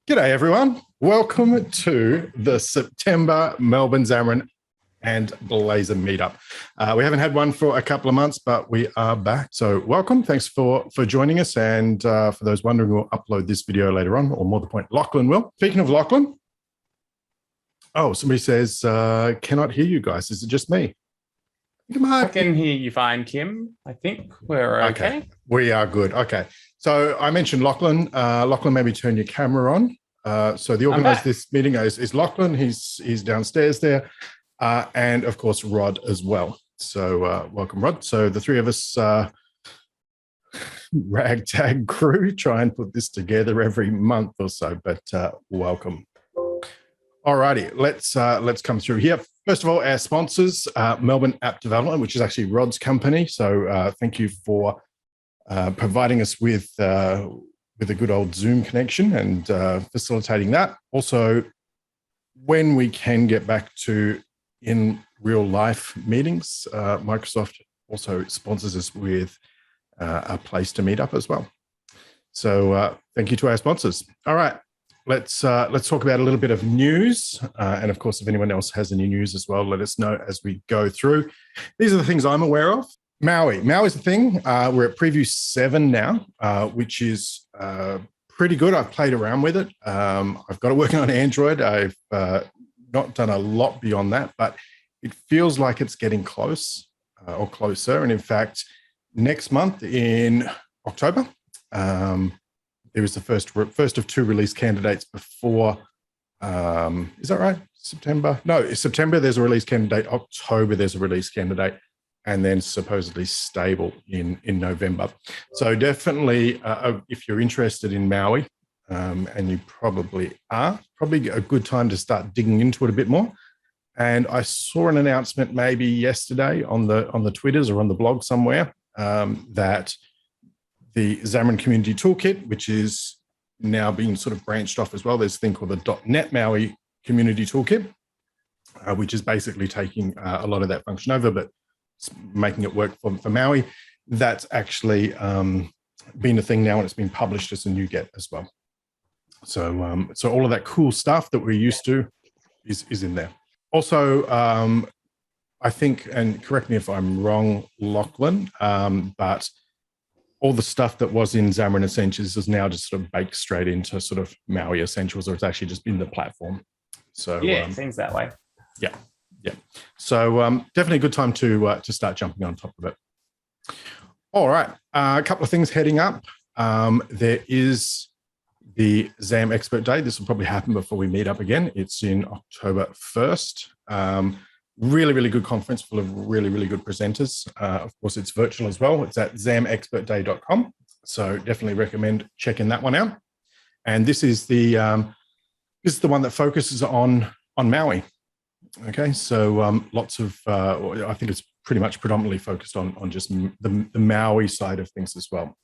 G'day everyone. Welcome to the September Melbourne Xamarin and Blazor Meetup. We haven't had one for a couple of months, but we are back. So welcome. Thanks for joining us. And for those wondering, we'll upload this video later on, or more to the point, Lachlan will. Speaking of Lachlan, oh, somebody says, cannot hear you guys. Is it just me? I can hear you fine, Kim. I think we're okay. We are good. Okay. So I mentioned Lachlan. Lachlan, maybe turn your camera on. So the organizer of this meeting is Lachlan. He's downstairs there. And of course, Rod as well. So welcome, Rod. So the three of us ragtag crew try and put this together every month or so, but welcome. All righty, let's come through here. First of all, our sponsors, Melbourne App Development, which is actually Rod's company. So thank you for providing us with a good old Zoom connection and facilitating that. Also, when we can get back to in real life meetings, Microsoft also sponsors us with a place to meet up as well. So thank you to our sponsors. All right. Let's talk about a little bit of news. And of course, if anyone else has any news as well, let us know as we go through. These are the things I'm aware of. Maui. Maui's the thing. We're at preview 7 now, which is pretty good. I've played around with it. I've got it working on Android. I've not done a lot beyond that, but it feels like it's getting close or closer. And in fact, next month in October, there is the first of 2 release candidates before, is that right? September? No, it's September, there's a release candidate. October, there's a release candidate. And then supposedly stable in November. So definitely, if you're interested in Maui, and you probably are, probably a good time to start digging into it a bit more. And I saw an announcement maybe yesterday on the Twitters or on the blog somewhere that the Xamarin Community Toolkit, which is now being sort of branched off as well. There's a thing called the .NET Maui Community Toolkit, which is basically taking a lot of that function over, but making it work for Maui. That's actually been a thing now, and it's been published as a NuGet as well. So, so all of that cool stuff that we're used to is in there. Also, I think, and correct me if I'm wrong, Lachlan, but all the stuff that was in Xamarin Essentials is now just sort of baked straight into sort of Maui Essentials, or it's actually just been the platform. So yeah, it seems that way. Yeah, yeah. So definitely a good time to start jumping on top of it. All right, a couple of things heading up. There is the Zam Expert Day. This will probably happen before we meet up again. It's in October 1st. Really, really good conference full of really, really good presenters. Of course, it's virtual as well. It's at zamexpertday.com. So definitely recommend checking that one out. And this is the one that focuses on Maui. Okay, so lots of, I think it's pretty much predominantly focused on just the Maui side of things as well.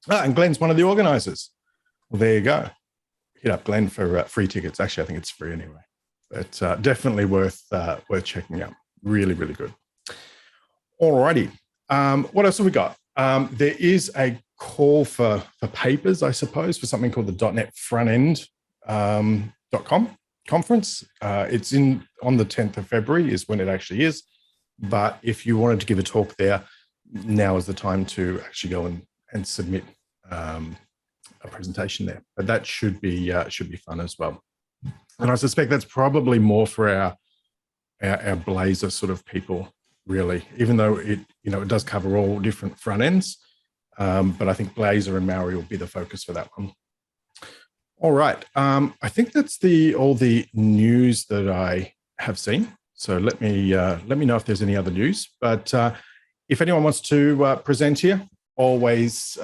And Glenn's one of the organizers. Well, there you go. Hit up Glenn for free tickets. Actually, I think it's free anyway. But definitely worth checking out. Really, really good. All righty. What else have we got? There is a call for papers, I suppose, for something called the .NET Frontend.com conference. It's on the 10th of February is when it actually is. But if you wanted to give a talk there, now is the time to actually go and submit a presentation there. But that should be fun as well. And I suspect that's probably more for our Blazor sort of people, really, even though it does cover all different front ends. But I think Blazor and Maui will be the focus for that one. All right. I think that's all the news that I have seen. So let me know if there's any other news. But if anyone wants to present here, always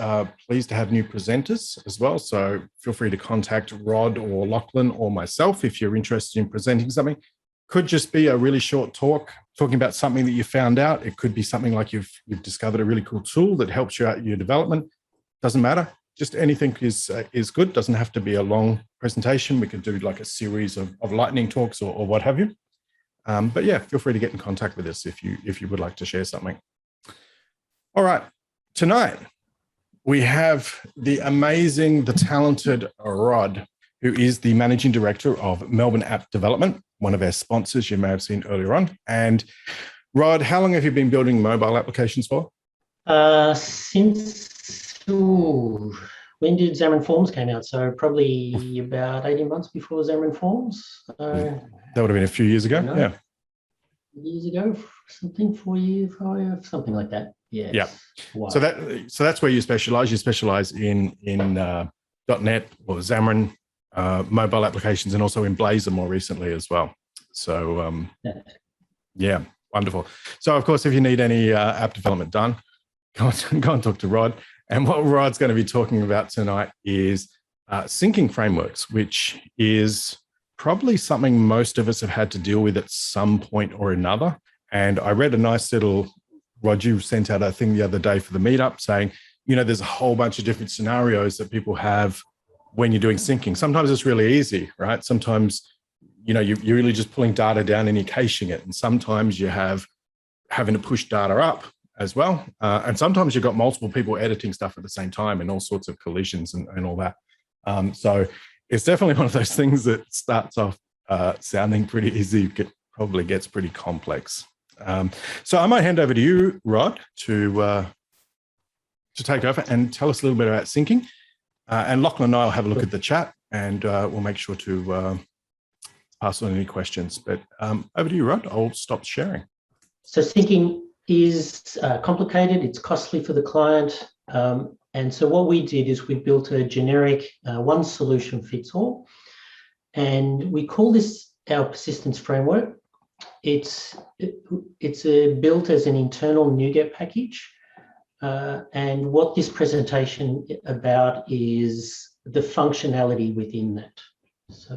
pleased to have new presenters as well. So feel free to contact Rod or Lachlan or myself if you're interested in presenting something. Could just be a really short talk talking about something that you found out. It could be something like you've discovered a really cool tool that helps you out in your development. Doesn't matter. Just anything is good. Doesn't have to be a long presentation. We could do like a series of lightning talks or what have you. But yeah, feel free to get in contact with us if you would like to share something. All right. Tonight, we have the amazing, the talented Rod. who is the Managing Director of Melbourne App Development, one of our sponsors you may have seen earlier on. And Rod, how long have you been building mobile applications for? Since, when did Xamarin Forms came out? So probably about 18 months before Xamarin Forms. That would have been a few years ago, yeah. Years ago, something, 4 years, 5 years, something like that. Yes. Yeah. Wow. So that's where you specialize. You specialize in .NET or Xamarin mobile applications, and also in Blazor more recently as well. So yeah, wonderful. So of course, if you need any app development done, go and talk to Rod. And what Rod's going to be talking about tonight is syncing frameworks, which is probably something most of us have had to deal with at some point or another. And I read a nice little, Rod, you sent out a thing the other day for the Meetup saying, there's a whole bunch of different scenarios that people have when you're doing syncing. Sometimes it's really easy, right? Sometimes, you're really just pulling data down and you're caching it. And sometimes you have having to push data up as well. And sometimes you've got multiple people editing stuff at the same time and all sorts of collisions and all that. So it's definitely one of those things that starts off sounding pretty easy, probably gets pretty complex. So I might hand over to you, Rod, to take over and tell us a little bit about syncing. And Lachlan and I will have a look at the chat, and we'll make sure to pass on any questions. But over to you, Rod. I'll stop sharing. So syncing is complicated. It's costly for the client. And so what we did is we built a generic one solution fits all. And we call this our persistence framework. It's built as an internal NuGet package. And what this presentation about is the functionality within that. So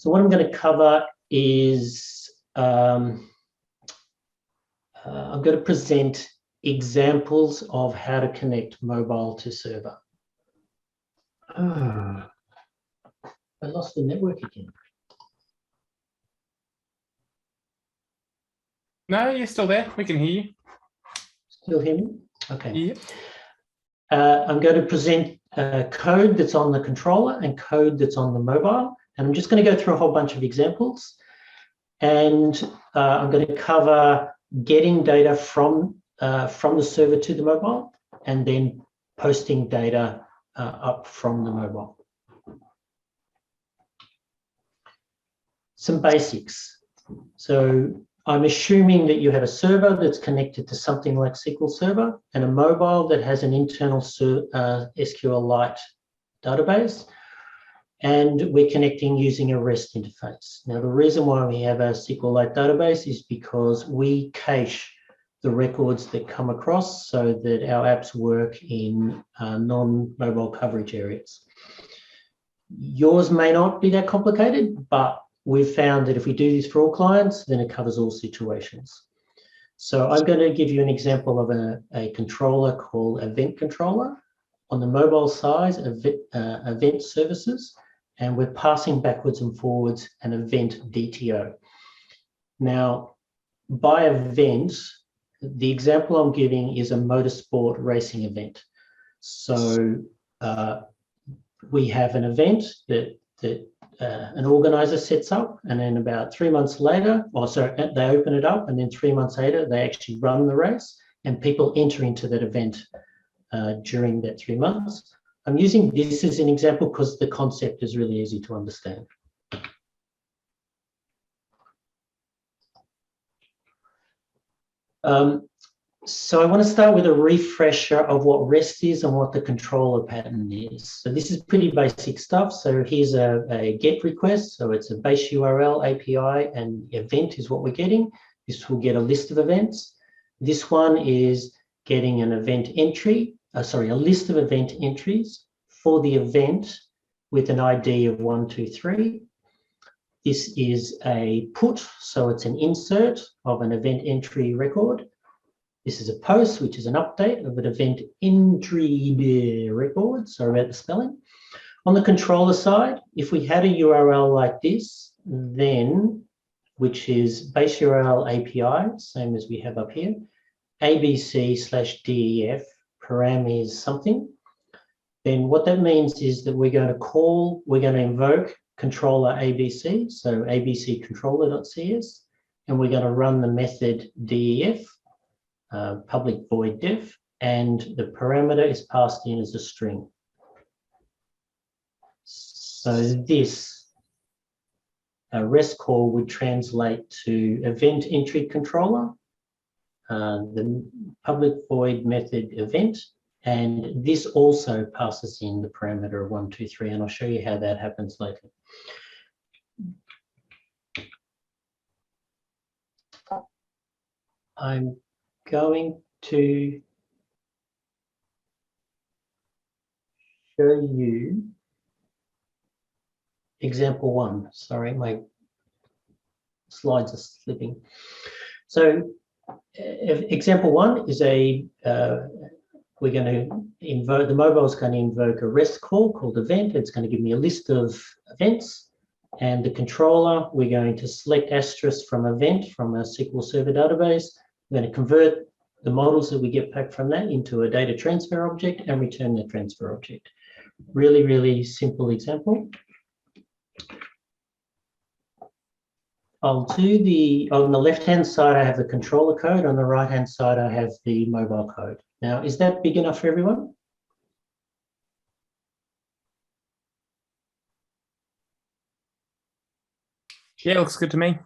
what I'm going to cover is I'm going to present examples of how to connect mobile to server. I lost the network again. No, you're still there. We can hear you. Still hear me? Okay. Yeah. I'm going to present code that's on the controller and code that's on the mobile. And I'm just going to go through a whole bunch of examples. And I'm going to cover getting data from the server to the mobile and then posting data up from the mobile. Some basics. So I'm assuming that you have a server that's connected to something like SQL Server and a mobile that has an internal SQLite database, and we're connecting using a REST interface. Now, the reason why we have a SQLite database is because we cache the records that come across so that our apps work in non-mobile coverage areas. Yours may not be that complicated, but we've found that if we do this for all clients, then it covers all situations. So I'm going to give you an example of a controller called Event Controller. On the mobile side, event services, and we're passing backwards and forwards an event DTO. Now, by event, the example I'm giving is a motorsport racing event. So we have an event that an organizer sets up, and then about 3 months later, they open it up, and then 3 months later, they actually run the race, and people enter into that event during that 3 months. I'm using this as an example because the concept is really easy to understand. So I want to start with a refresher of what REST is and what the controller pattern is. So this is pretty basic stuff. So here's a GET request. So it's a base URL API, and event is what we're getting. This will get a list of events. This one is getting an event entry, a list of event entries for the event with an ID of 1, 2, 3. This is a put, so it's an insert of an event entry record. This is a post, which is an update of an event entry record. Sorry about the spelling. On the controller side, if we had a URL like this, then, which is base URL API, same as we have up here, ABC/DEF, param is something. then what that means is that we're going to invoke controller ABC, so ABC controller.cs, and we're going to run the method def, public void def, and the parameter is passed in as a string. So this REST call would translate to event entry controller, the public void method event, and this also passes in the parameter of 1, 2, 3, and I'll show you how that happens later. I'm going to show you example 1. Sorry, my slides are slipping. So example 1 is we're going to invoke, the mobile is going to invoke a REST call called event. It's going to give me a list of events, and the controller, we're going to select asterisk from event from a SQL Server database. We're going to convert the models that we get back from that into a data transfer object and return the transfer object. Really, really simple example. On the left-hand side, I have the controller code. On the right-hand side, I have the mobile code. Now, is that big enough for everyone? Yeah, looks good to me.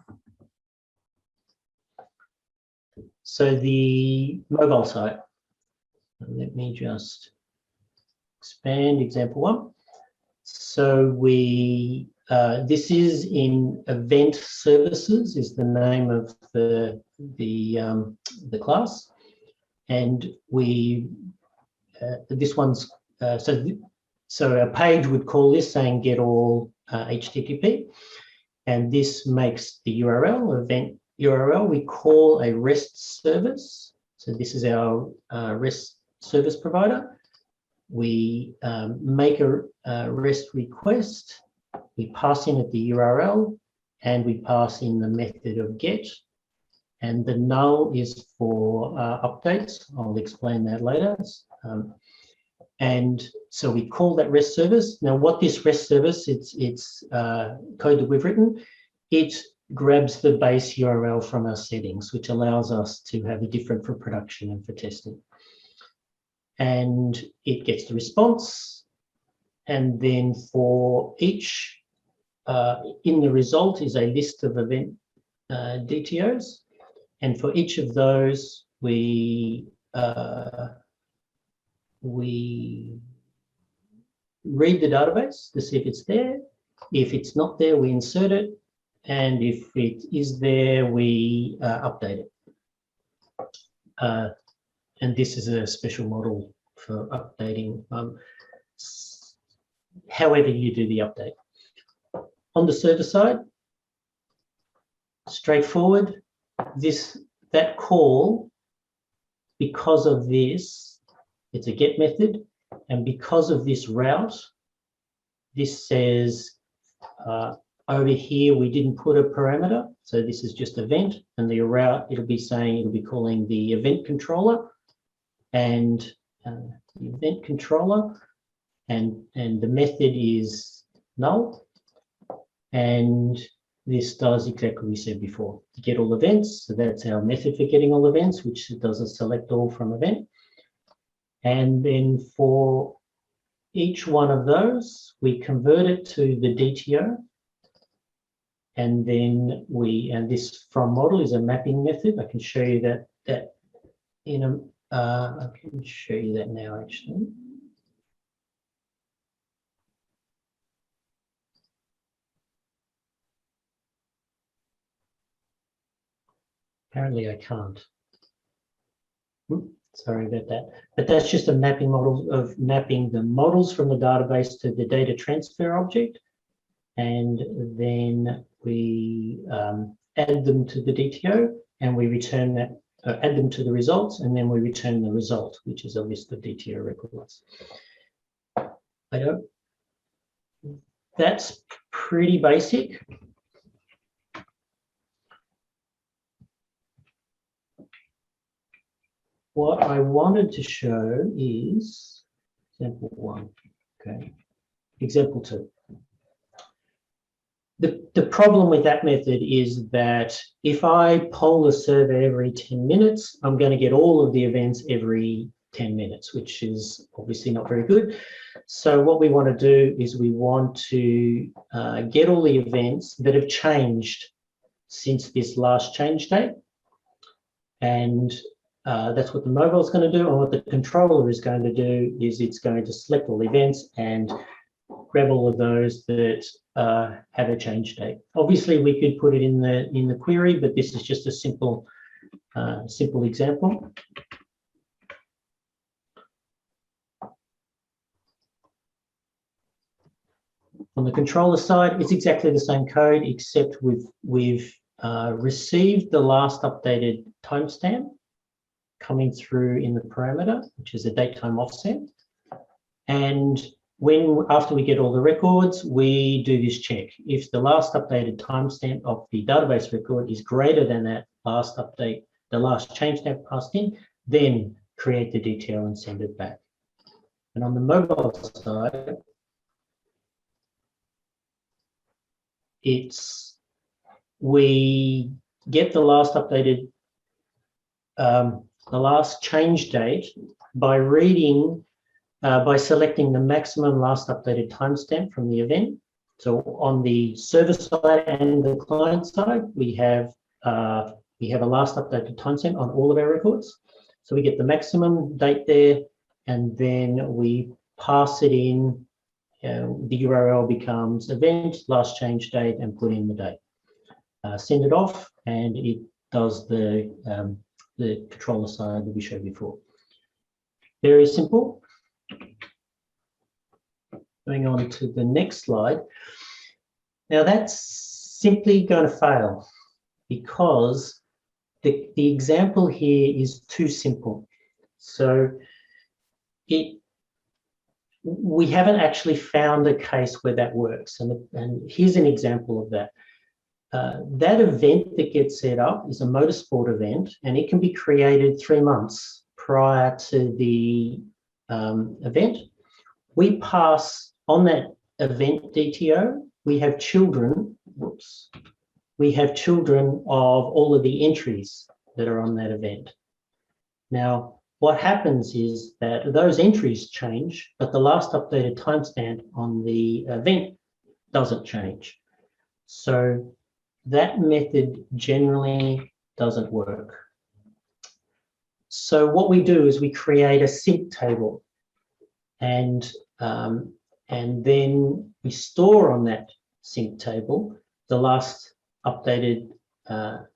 So the mobile side, let me just expand example 1. So this is in event services is the name of the class, and this one's so a page would call this saying get all HTTP, and this makes the URL event URL. We call a REST service. So this is our REST service provider. We make a REST request. We pass in at the URL, and we pass in the method of get. And the null is for updates. I'll explain that later. And so we call that REST service. Now, what this REST service, it's code that we've written. It grabs the base URL from our settings, which allows us to have it different for production and for testing. And it gets the response. And then for each, in the result is a list of event DTOs. And for each of those, we read the database to see if it's there. If it's not there, we insert it. And if it is there, we update it. And this is a special model for updating, however you do the update. On the server side, straightforward. That call, because of this, it's a get method, and because of this route, this says over here we didn't put a parameter, so this is just event, and the route it'll be calling the event controller and the event controller, and the method is null, and this does exactly what we said before, get all events. So that's our method for getting all events, which does a select all from event. And then for each one of those, we convert it to the DTO. And then this from model is a mapping method. I can show you that I can show you that now actually. Apparently I can't. Sorry about that. But that's just a mapping model of mapping the models from the database to the data transfer object. And then we add them to the DTO, and we return that, add them to the results, and then we return the result, which is a list of DTO records. That's pretty basic. What I wanted to show is Example 1. Okay. Example 2. The problem with that method is that if I poll a server every 10 minutes, I'm going to get all of the events every 10 minutes, which is obviously not very good. So what we want to do is we want to get all the events that have changed since this last change date. And that's what the mobile is going to do. And what the controller is going to do is it's going to select all events and grab all of those that have a change date. Obviously, we could put it in the query, but this is just a simple example. On the controller side, it's exactly the same code, except we've received the last updated timestamp coming through in the parameter, which is a date time offset. And after we get all the records, we do this check. If the last updated timestamp of the database record is greater than that last update, the last change stamp passed in, then create the detail and send it back. And on the mobile side, we get the last updated, the last change date by reading, by selecting the maximum last updated timestamp from the event. So on the server side and the client side, we have a last updated timestamp on all of our records. So we get the maximum date there, and then we pass it in. The URL becomes event, last change date, and put in the date. Send it off, and it does the controller side that we showed before. Very simple. Going on to the next slide. Now that's simply going to fail because the example here is too simple. So we haven't actually found a case where that works. And here's an example of that. That event that gets set up is a motorsport event, and it can be created 3 months prior to the event. We pass on that event DTO, we have children, we have children of all of the entries that are on that event. Now, what happens is that those entries change, but the last updated timestamp on the event doesn't change. So that method generally doesn't work. So what we do is we create a sync table, and then we store on that sync table the last updated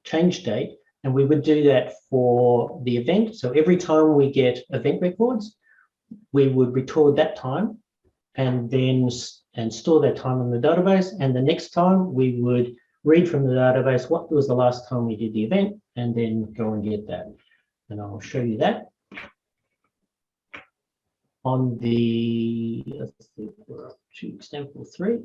change date. And we would do that for the event. So every time we get event records, we would record that time and then store that time in the database. And the next time we would read from the database what was the last time we did the event, and then go and get that. And I'll show you that. On the, let's see, we're up to example 3.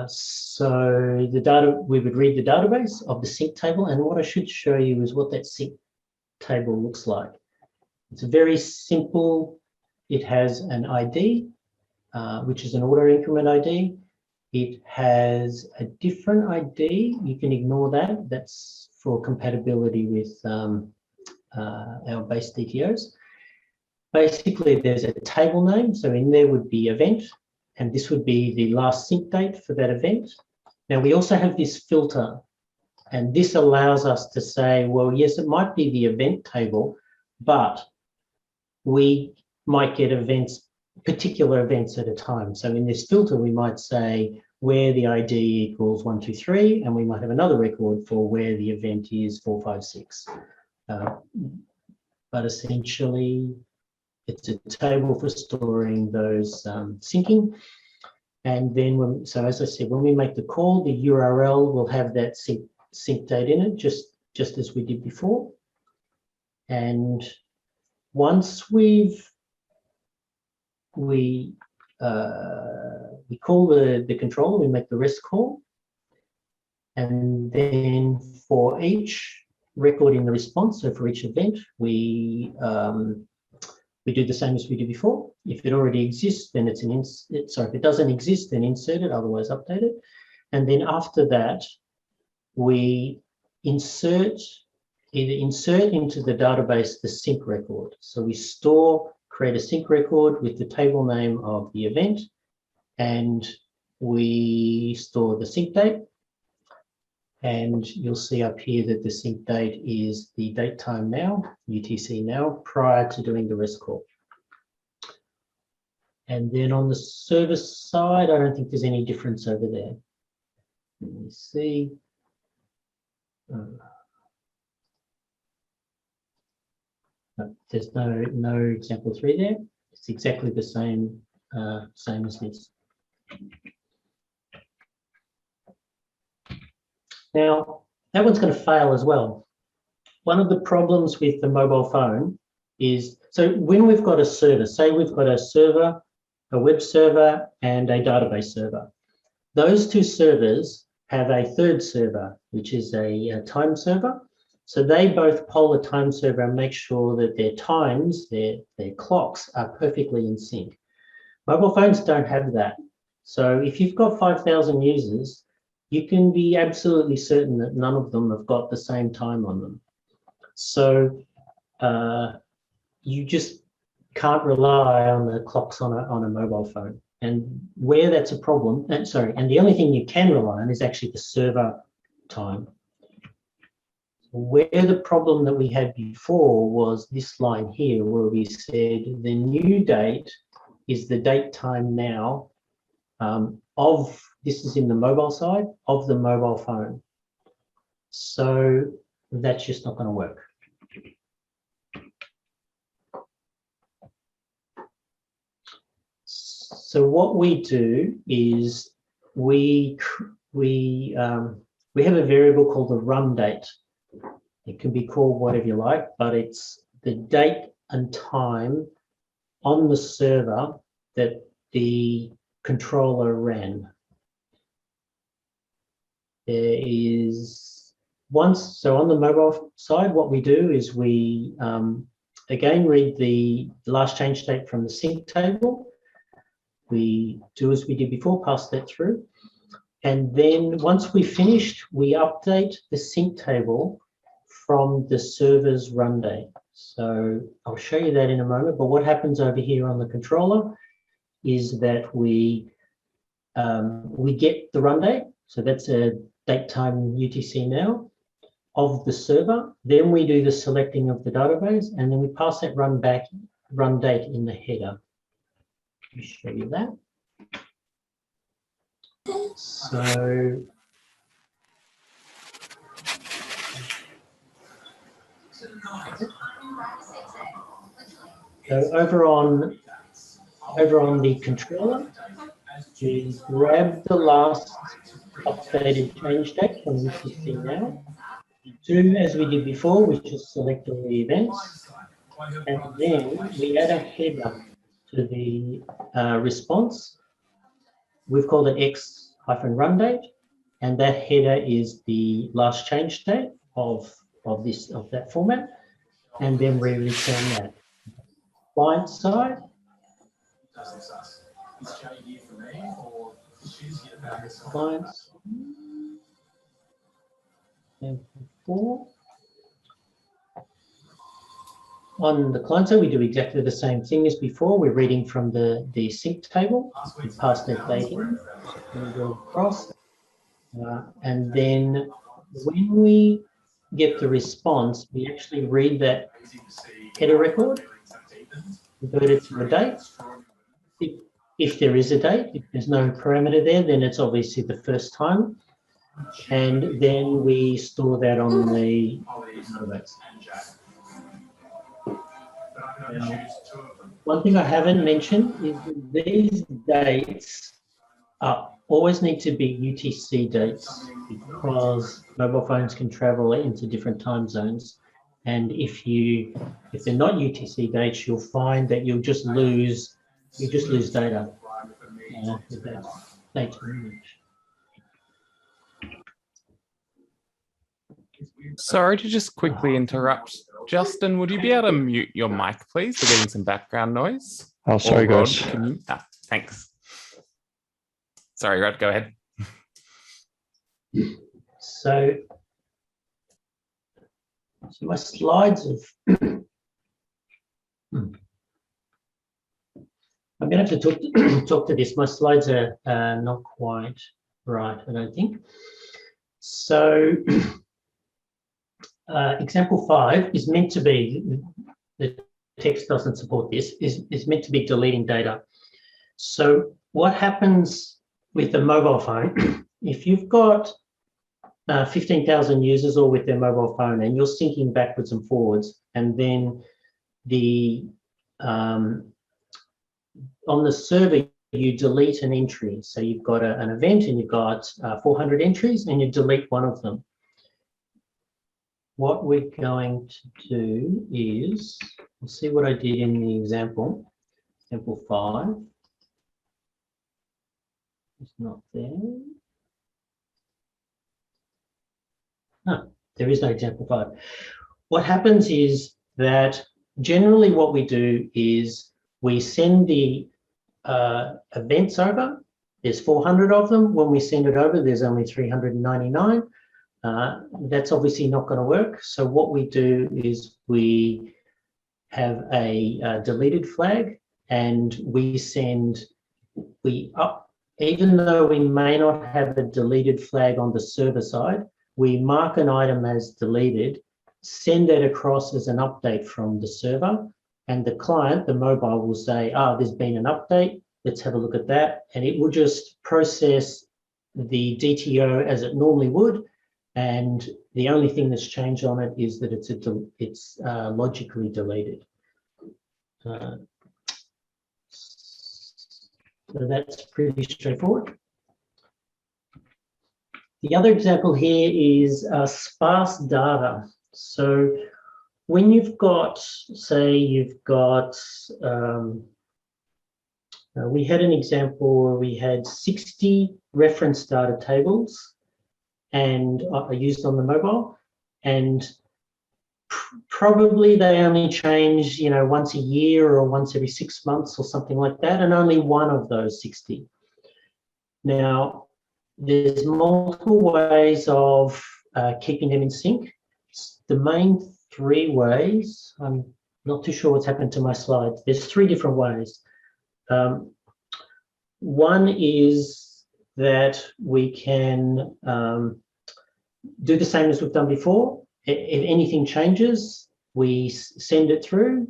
So the data, we would read the database of the sync table, and what I should show you is what that sync table looks like. It's very simple. It has an ID, which is an auto increment ID. It has a different ID. You can ignore that. That's for compatibility with our base DTOs. Basically, there's a table name. So in there would be event, and this would be the last sync date for that event. Now, we also have this filter, and this allows us to say, well, yes, it might be the event table, but we might get events, particular events at a time. So in this filter, we might say where the ID equals 1, 2, 3, and we might have another record for where the event is 4, 5, 6. But essentially, it's a table for storing those syncing. And then, so as I said, when we make the call, the URL will have that sync date in it, just as we did before. And once we call the controller, we make the REST call. And then for each record in the response, so for each event, we we do the same as we did before. If it already exists, then it's if it doesn't exist, then insert it, otherwise update it. And then after that, we either insert into the database the sync record. So we create a sync record with the table name of the event, and we store the sync date. And you'll see up here that the sync date is the date time now, UTC now, prior to doing the REST call. And then on the server side, I don't think there's any difference over there. Let me see. No, there's no example 3 there. It's exactly the same as this. Now, that one's going to fail as well. One of the problems with the mobile phone is, so when we've got a server, say we've got a server, a web server, and a database server. Those two servers have a third server, which is a time server. So they both poll the time server and make sure that their times, their clocks are perfectly in sync. Mobile phones don't have that. So if you've got 5,000 users, you can be absolutely certain that none of them have got the same time on them. So you just can't rely on the clocks on a mobile phone. And where that's a problem, and the only thing you can rely on is actually the server time. Where the problem that we had before was this line here, where we said the new date is the date time now of, this is in the mobile side, of the mobile phone. So that's just not going to work. So what we do is we have a variable called the run date. It can be called whatever you like, but it's the date and time on the server that the controller ran. There is once, so on the mobile side, what we do is we again read the last change date from the sync table. We do as we did before, pass that through. And then once we've finished, we update the sync table from the server's run date. So I'll show you that in a moment, but what happens over here on the controller is that we get the run date. So that's a date time UTC now of the server. Then we do the selecting of the database, and then we pass that run date in the header. Let me show you that. So over on the controller, we grab the last updated change date from UTC now, do as we did before, which is select all the events, and then we add a header to the response. We've called it X-run date, and that header is the last change date of that format, and then we return that. Client side, clients, and 4. On the client side, we do exactly the same thing as before. We're reading from the sync table. We pass that date in, and we go across. And then when we get the response, we actually read that header record, convert it to a date. If there is a date, if there's no parameter there, then it's obviously the first time. And then we store that on the database. Now, one thing I haven't mentioned is that these dates always need to be UTC dates, because mobile phones can travel into different time zones. And if they're not UTC dates, you'll find that you'll just lose data. Thanks very much. Sorry to just quickly interrupt. Justin, would you be able to mute your mic, please? We're getting some background noise. Oh, sorry, Or Rod, guys. can you? Thanks. Sorry, Rod, go ahead. So my slides have. I'm going to have to talk to this. My slides are not quite right, I don't think. So example 5 is meant to be, the text doesn't support this, is meant to be deleting data. So what happens with the mobile phone, if you've got 15,000 users all with their mobile phone and you're syncing backwards and forwards, and then the on the server, you delete an entry. So you've got an event and you've got 400 entries and you delete one of them. What we're going to do is, we'll see what I did in the example, example 5. It's not there. No, there is no example 5. What happens is that generally what we do is we send the events over. There's 400 of them. When we send it over, there's only 399. That's obviously not going to work. So what we do is we have a deleted flag, and we send, even though we may not have a deleted flag on the server side, we mark an item as deleted, send it across as an update from the server, and the client, the mobile, will say, there's been an update, let's have a look at that. And it will just process the DTO as it normally would. And the only thing that's changed on it is that it's logically deleted. So that's pretty straightforward. The other example here is sparse data. So when you've got, say, we had an example where we had 60 reference data tables and used on the mobile, and probably they only change, once a year or once every 6 months or something like that, and only one of those 60. Now, there's multiple ways of keeping them in sync. The main 3 ways, I'm not too sure what's happened to my slides. There's 3 different ways. One is that we can do the same as we've done before. If anything changes, we send it through.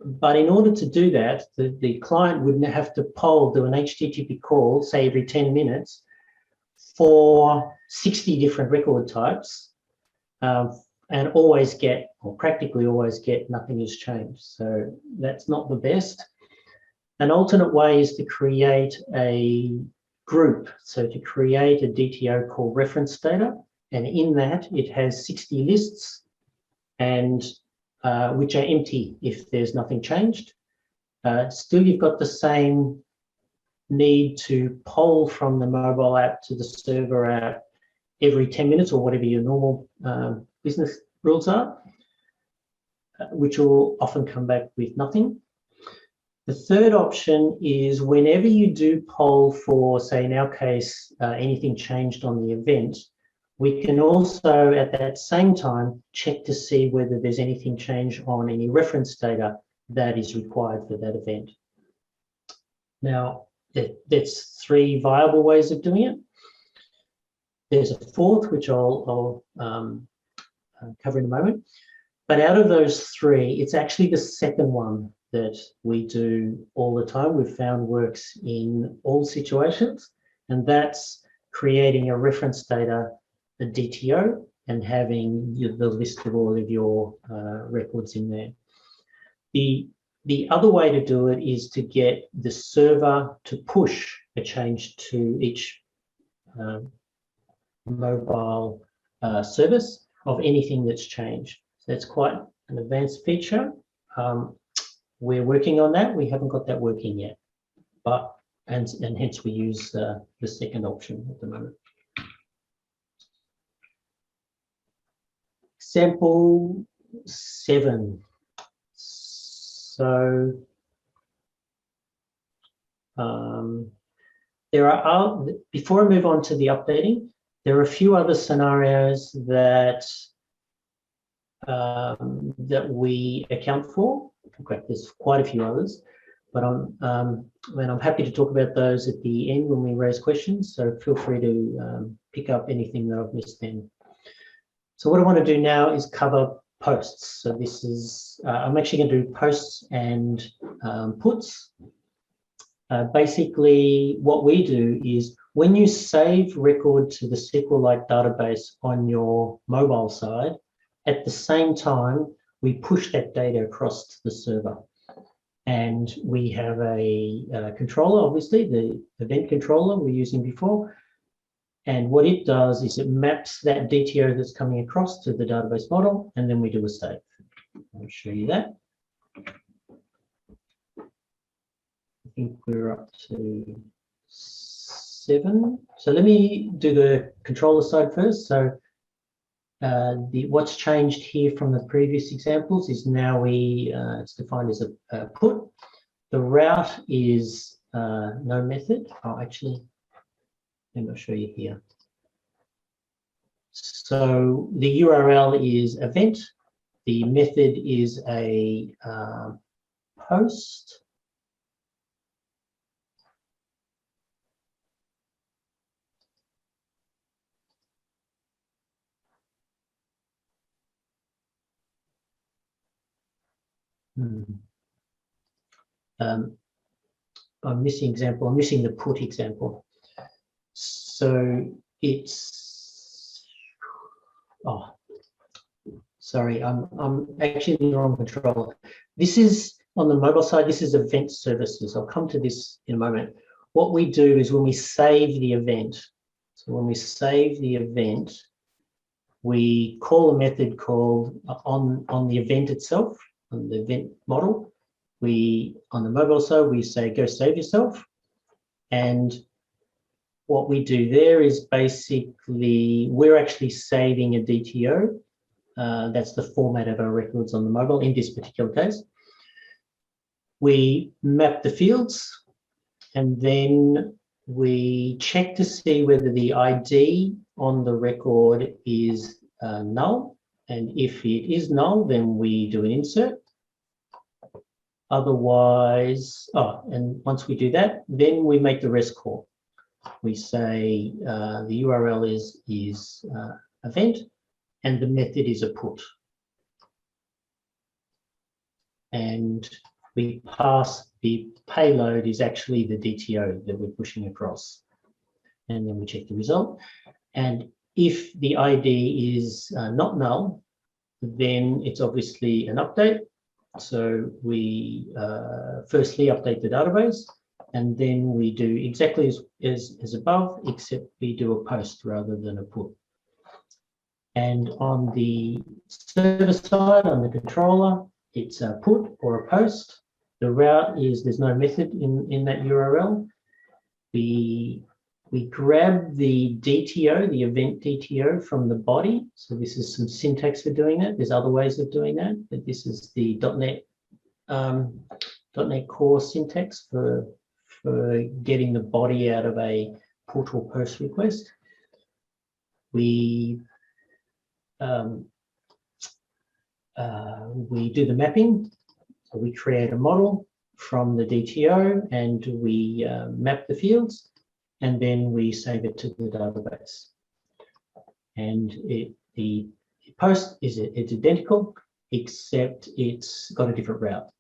But in order to do that, the client would have to do an HTTP call, say every 10 minutes, for 60 different record types, and always get, or practically always get, nothing has changed. So that's not the best. An alternate way is to create a group. So to create a DTO called reference data, and in that it has 60 lists, and which are empty if there's nothing changed. Still, you've got the same need to poll from the mobile app to the server app every 10 minutes or whatever your normal business rules are, which will often come back with nothing. The third option is whenever you do poll for, say in our case, anything changed on the event, we can also at that same time check to see whether there's anything changed on any reference data that is required for that event. Now, that's 3 viable ways of doing it. There's a 4th, which I'll cover in a moment. But out of those 3, it's actually the second one that we do all the time. We've found works in all situations, and that's creating a reference data, a DTO, and having the list of all of your records in there. The other way to do it is to get the server to push a change to each mobile service of anything that's changed. So that's quite an advanced feature. We're working on that. We haven't got that working yet, but and hence we use the second option at the moment. Example 7. So there are, before I move on to the updating, there are a few other scenarios that that we account for. Okay, there's quite a few others, but I'm happy to talk about those at the end when we raise questions. So feel free to pick up anything that I've missed then. So what I want to do now is cover posts. So this is, I'm actually going to do posts and puts. Basically, what we do is when you save record to the SQLite database on your mobile side, at the same time, we push that data across to the server. And we have a controller, obviously, the event controller we're using before. And what it does is it maps that DTO that's coming across to the database model, and then we do a save. I'll show you that. I think we're up to 7. So let me do the controller side first. So what's changed here from the previous examples is now it's defined as a put. The route is no method. Oh, actually, let me show you here. So the URL is event. The method is a post. I'm missing example. I'm missing the put example. So it's, oh, sorry, I'm actually in the wrong controller. This is on the mobile side. This is event services. I'll come to this in a moment. What we do is when we save the event. So when we save the event, we call a method called on the event itself, on the event model. On the mobile side, we say, go save yourself. And what we do there is basically, we're actually saving a DTO. That's the format of our records on the mobile in this particular case. We map the fields, and then we check to see whether the ID on the record is null. And if it is null, then we do an insert. Otherwise, and once we do that, then we make the REST call. We say the URL is event, and the method is a put. And we pass the payload is actually the DTO that we're pushing across. And then we check the result. And if the ID is not null, then it's obviously an update. So we firstly update the database, and then we do exactly as above, except we do a post rather than a put. And on the server side, on the controller, it's a put or a post. The route is there's no method in that URL. We grab the DTO, the event DTO from the body. So this is some syntax for doing that. There's other ways of doing that, but this is the .NET Core syntax for getting the body out of a put or post request. We do the mapping. So we create a model from the DTO, and we map the fields, and then we save it to the database. And the post it's identical, except it's got a different route.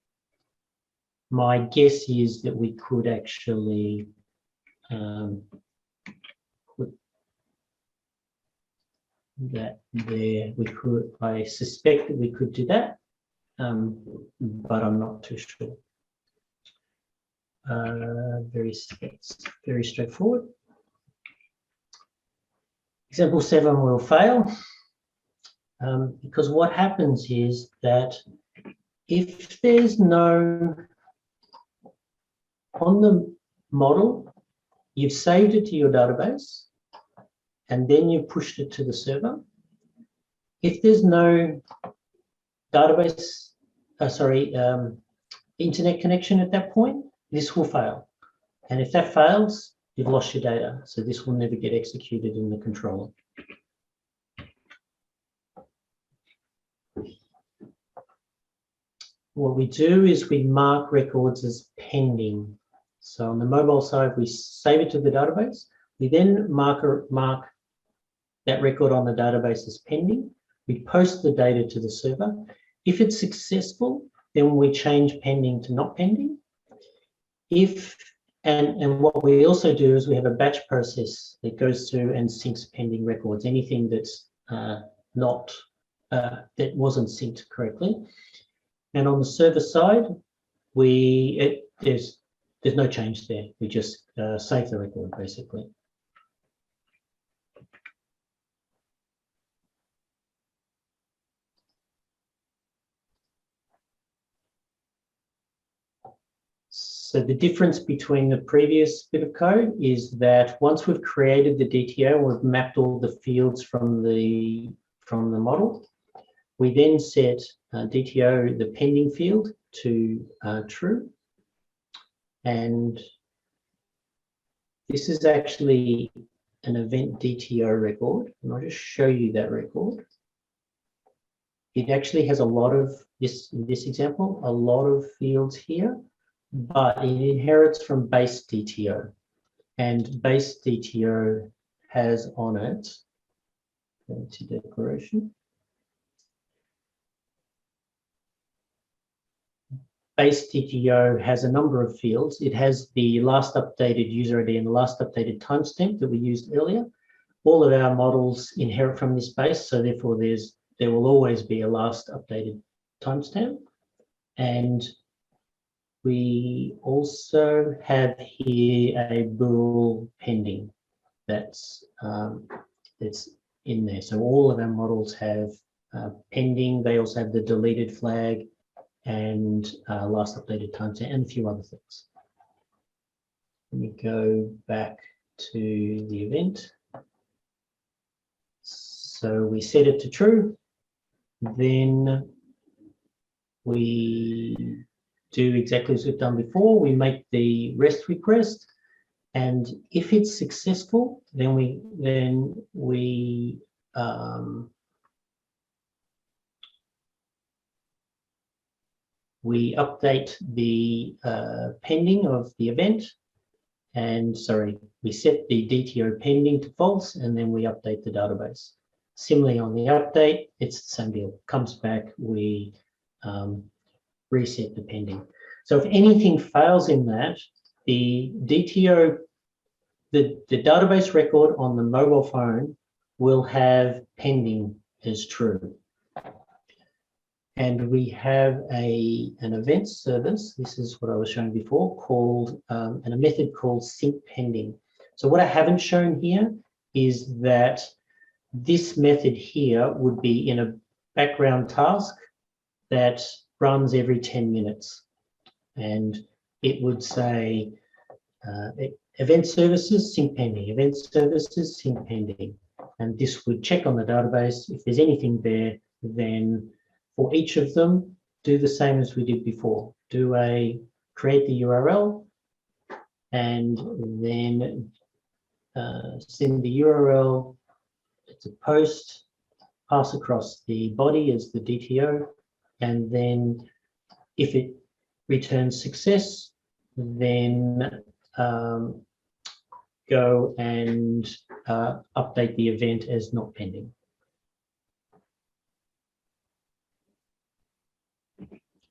My guess is that we could actually put that there. I suspect that we could do that, but I'm not too sure. Very straightforward. Example 7 will fail because what happens is that if there's no, on the model, you've saved it to your database and then you pushed it to the server. If there's no database, internet connection at that point, this will fail. And if that fails, you've lost your data. So this will never get executed in the controller. What we do is we mark records as pending. So on the mobile side, we save it to the database. We then mark that record on the database as pending. We post the data to the server. If it's successful, then we change pending to not pending. And what we also do is we have a batch process that goes through and syncs pending records, anything that's that wasn't synced correctly. And on the server side, there's no change there. We just save the record basically. So the difference between the previous bit of code is that once we've created the DTO, we've mapped all the fields from the model. We then set DTO, the pending field, to true. And this is actually an event DTO record. And I'll just show you that record. It actually has a lot of, in this example, a lot of fields here, but it inherits from base DTO. And base DTO has on it, go to declaration. Base DTO has a number of fields. It has the last updated user ID and the last updated timestamp that we used earlier. All of our models inherit from this base, so therefore there will always be a last updated timestamp. And we also have here a bool pending that's in there. So all of our models have pending. They also have the deleted flag and last updated timestamp and a few other things. Let me go back to the event. So we set it to true. Then we do exactly as we've done before. We make the REST request, and if it's successful, then we update the pending of the event, and we set the DTO pending to false, and then we update the database. Similarly, on the update, it's the same deal. Comes back, we reset the pending. So if anything fails in that, the DTO, the database record on the mobile phone will have pending as true. And we have an event service, this is what I was showing before, called, and a method called sync pending. So what I haven't shown here is that this method here would be in a background task that runs every 10 minutes. And it would say, event services, sync pending, event services, sync pending. And this would check on the database. If there's anything there, then for each of them, do the same as we did before. Create the URL and then send the URL to post, pass across the body as the DTO, and then if it returns success, then go and update the event as not pending.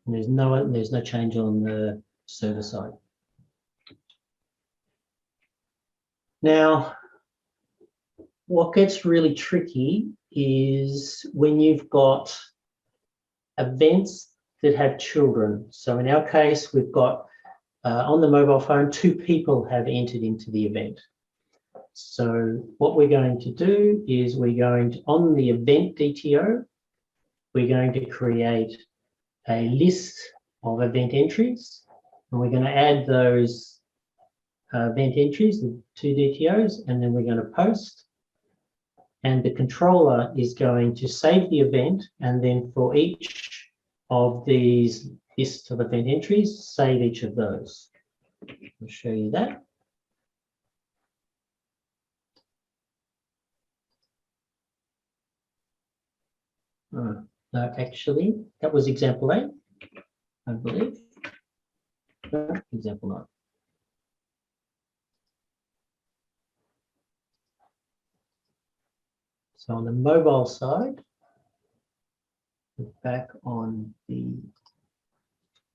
And there's no change on the server side. Now, what gets really tricky is when you've got events that have children. So in our case, we've got on the mobile phone, 2 people have entered into the event. So what we're going to do is on the event DTO, we're going to create a list of event entries, and we're going to add those event entries, the 2 DTOs, and then we're going to post. And the controller is going to save the event, and then for each of these lists of event entries, save each of those. I'll show you that. No, actually, that was example 8, I believe. No, example 9. So on the mobile side, back on the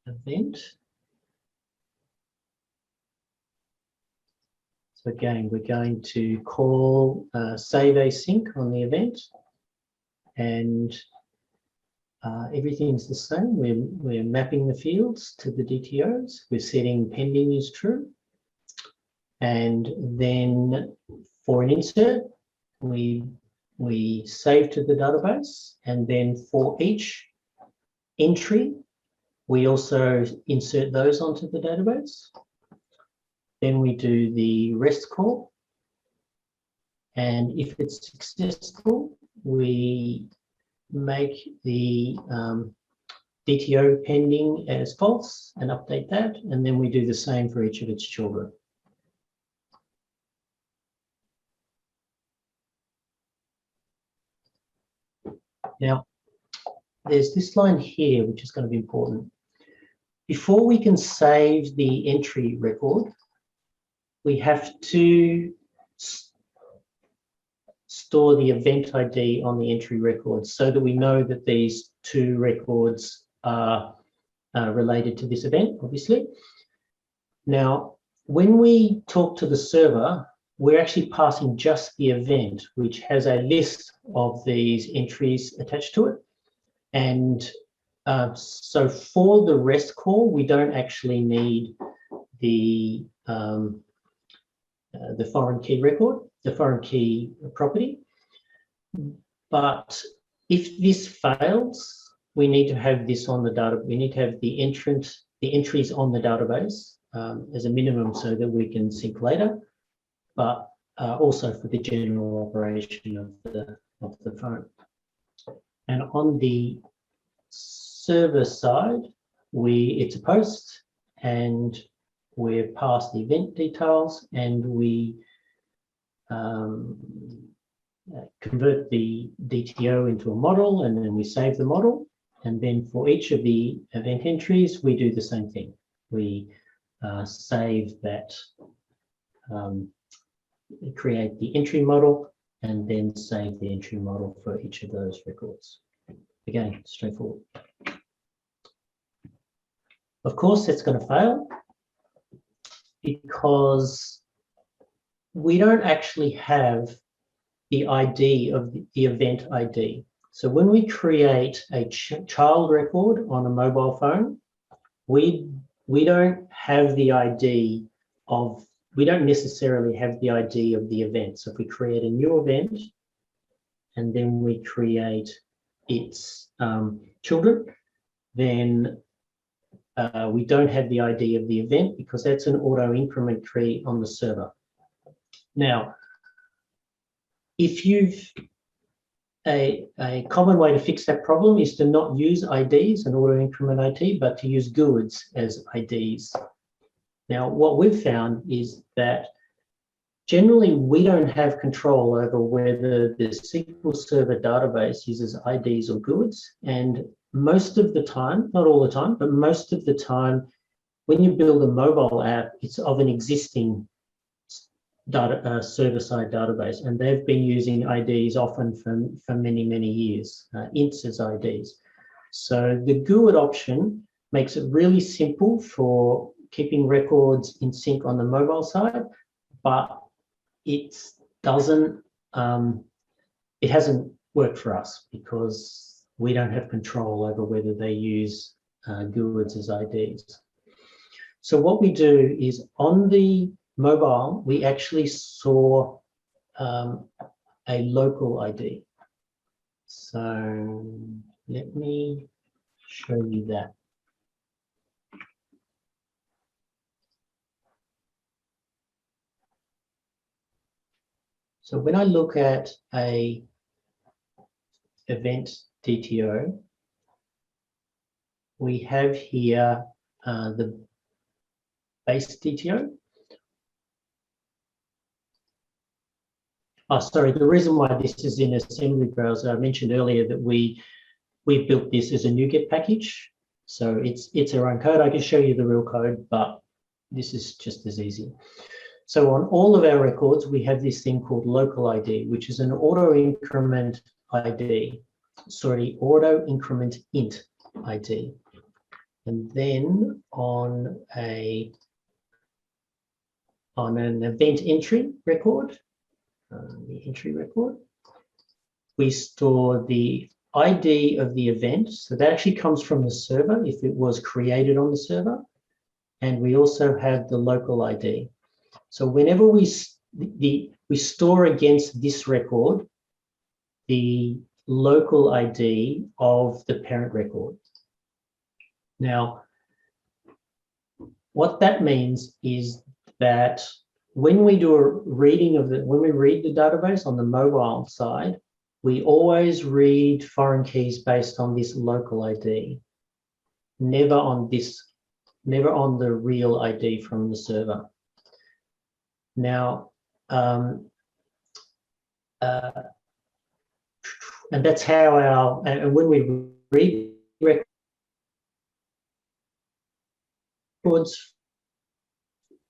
event. So again, we're going to call save async on the event, and everything's the same. We're mapping the fields to the DTOs. We're setting pending is true. And then for an insert, we save to the database. And then for each entry, we also insert those onto the database. Then we do the REST call. And if it's successful, we make the DTO pending as false and update that. And then we do the same for each of its children. Now, there's this line here, which is going to be important. Before we can save the entry record, we have to store the event ID on the entry record so that we know that these two records are related to this event, obviously. Now, when we talk to the server, we're actually passing just the event, which has a list of these entries attached to it. And so for the REST call, we don't actually need the foreign key record, the foreign key property. But if this fails, we need to have this on the data. We need to have the entries on the database as a minimum so that we can sync later, but also for the general operation of the phone. And on the server side, it's a post, and we're past the event details, and we convert the DTO into a model, and then we save the model. And then for each of the event entries, we do the same thing. We save that, create the entry model, and then save the entry model for each of those records. Again, straightforward. Of course, it's going to fail because we don't actually have the ID of the event ID. So when we create a child record on a mobile phone, we don't have the ID of, we don't necessarily have the ID of the event. So if we create a new event and then we create its children, then we don't have the ID of the event because that's an auto increment tree on the server. Now, if a common way to fix that problem is to not use IDs and auto increment ID, but to use GUIDs as IDs. Now, what we've found is that generally we don't have control over whether the SQL Server database uses IDs or GUIDs, and most of the time, not all the time, but most of the time, when you build a mobile app, it's of an existing server-side database, and they've been using IDs often for many, many years, ints as IDs. So the GUID option makes it really simple for keeping records in sync on the mobile side, but it hasn't worked for us because we don't have control over whether they use GUIDs as IDs. So what we do is on the mobile, we actually saw a local ID. So let me show you that. So when I look at a event DTO, we have here the base DTO. Oh, sorry, the reason why this is in assembly browser, I mentioned earlier that we built this as a NuGet package. So it's our own code. I can show you the real code, but this is just as easy. So on all of our records, we have this thing called local ID, which is an auto increment ID. Sorry, auto increment int ID. And then on an event entry record, the entry record, we store the ID of the event. So that actually comes from the server if it was created on the server. And we also have the local ID. So whenever we store against this record the local ID of the parent record. Now, what that means is that when we do a reading of when we read the database on the mobile side, we always read foreign keys based on this local ID, never on the real ID from the server. Now, and that's how and when we read records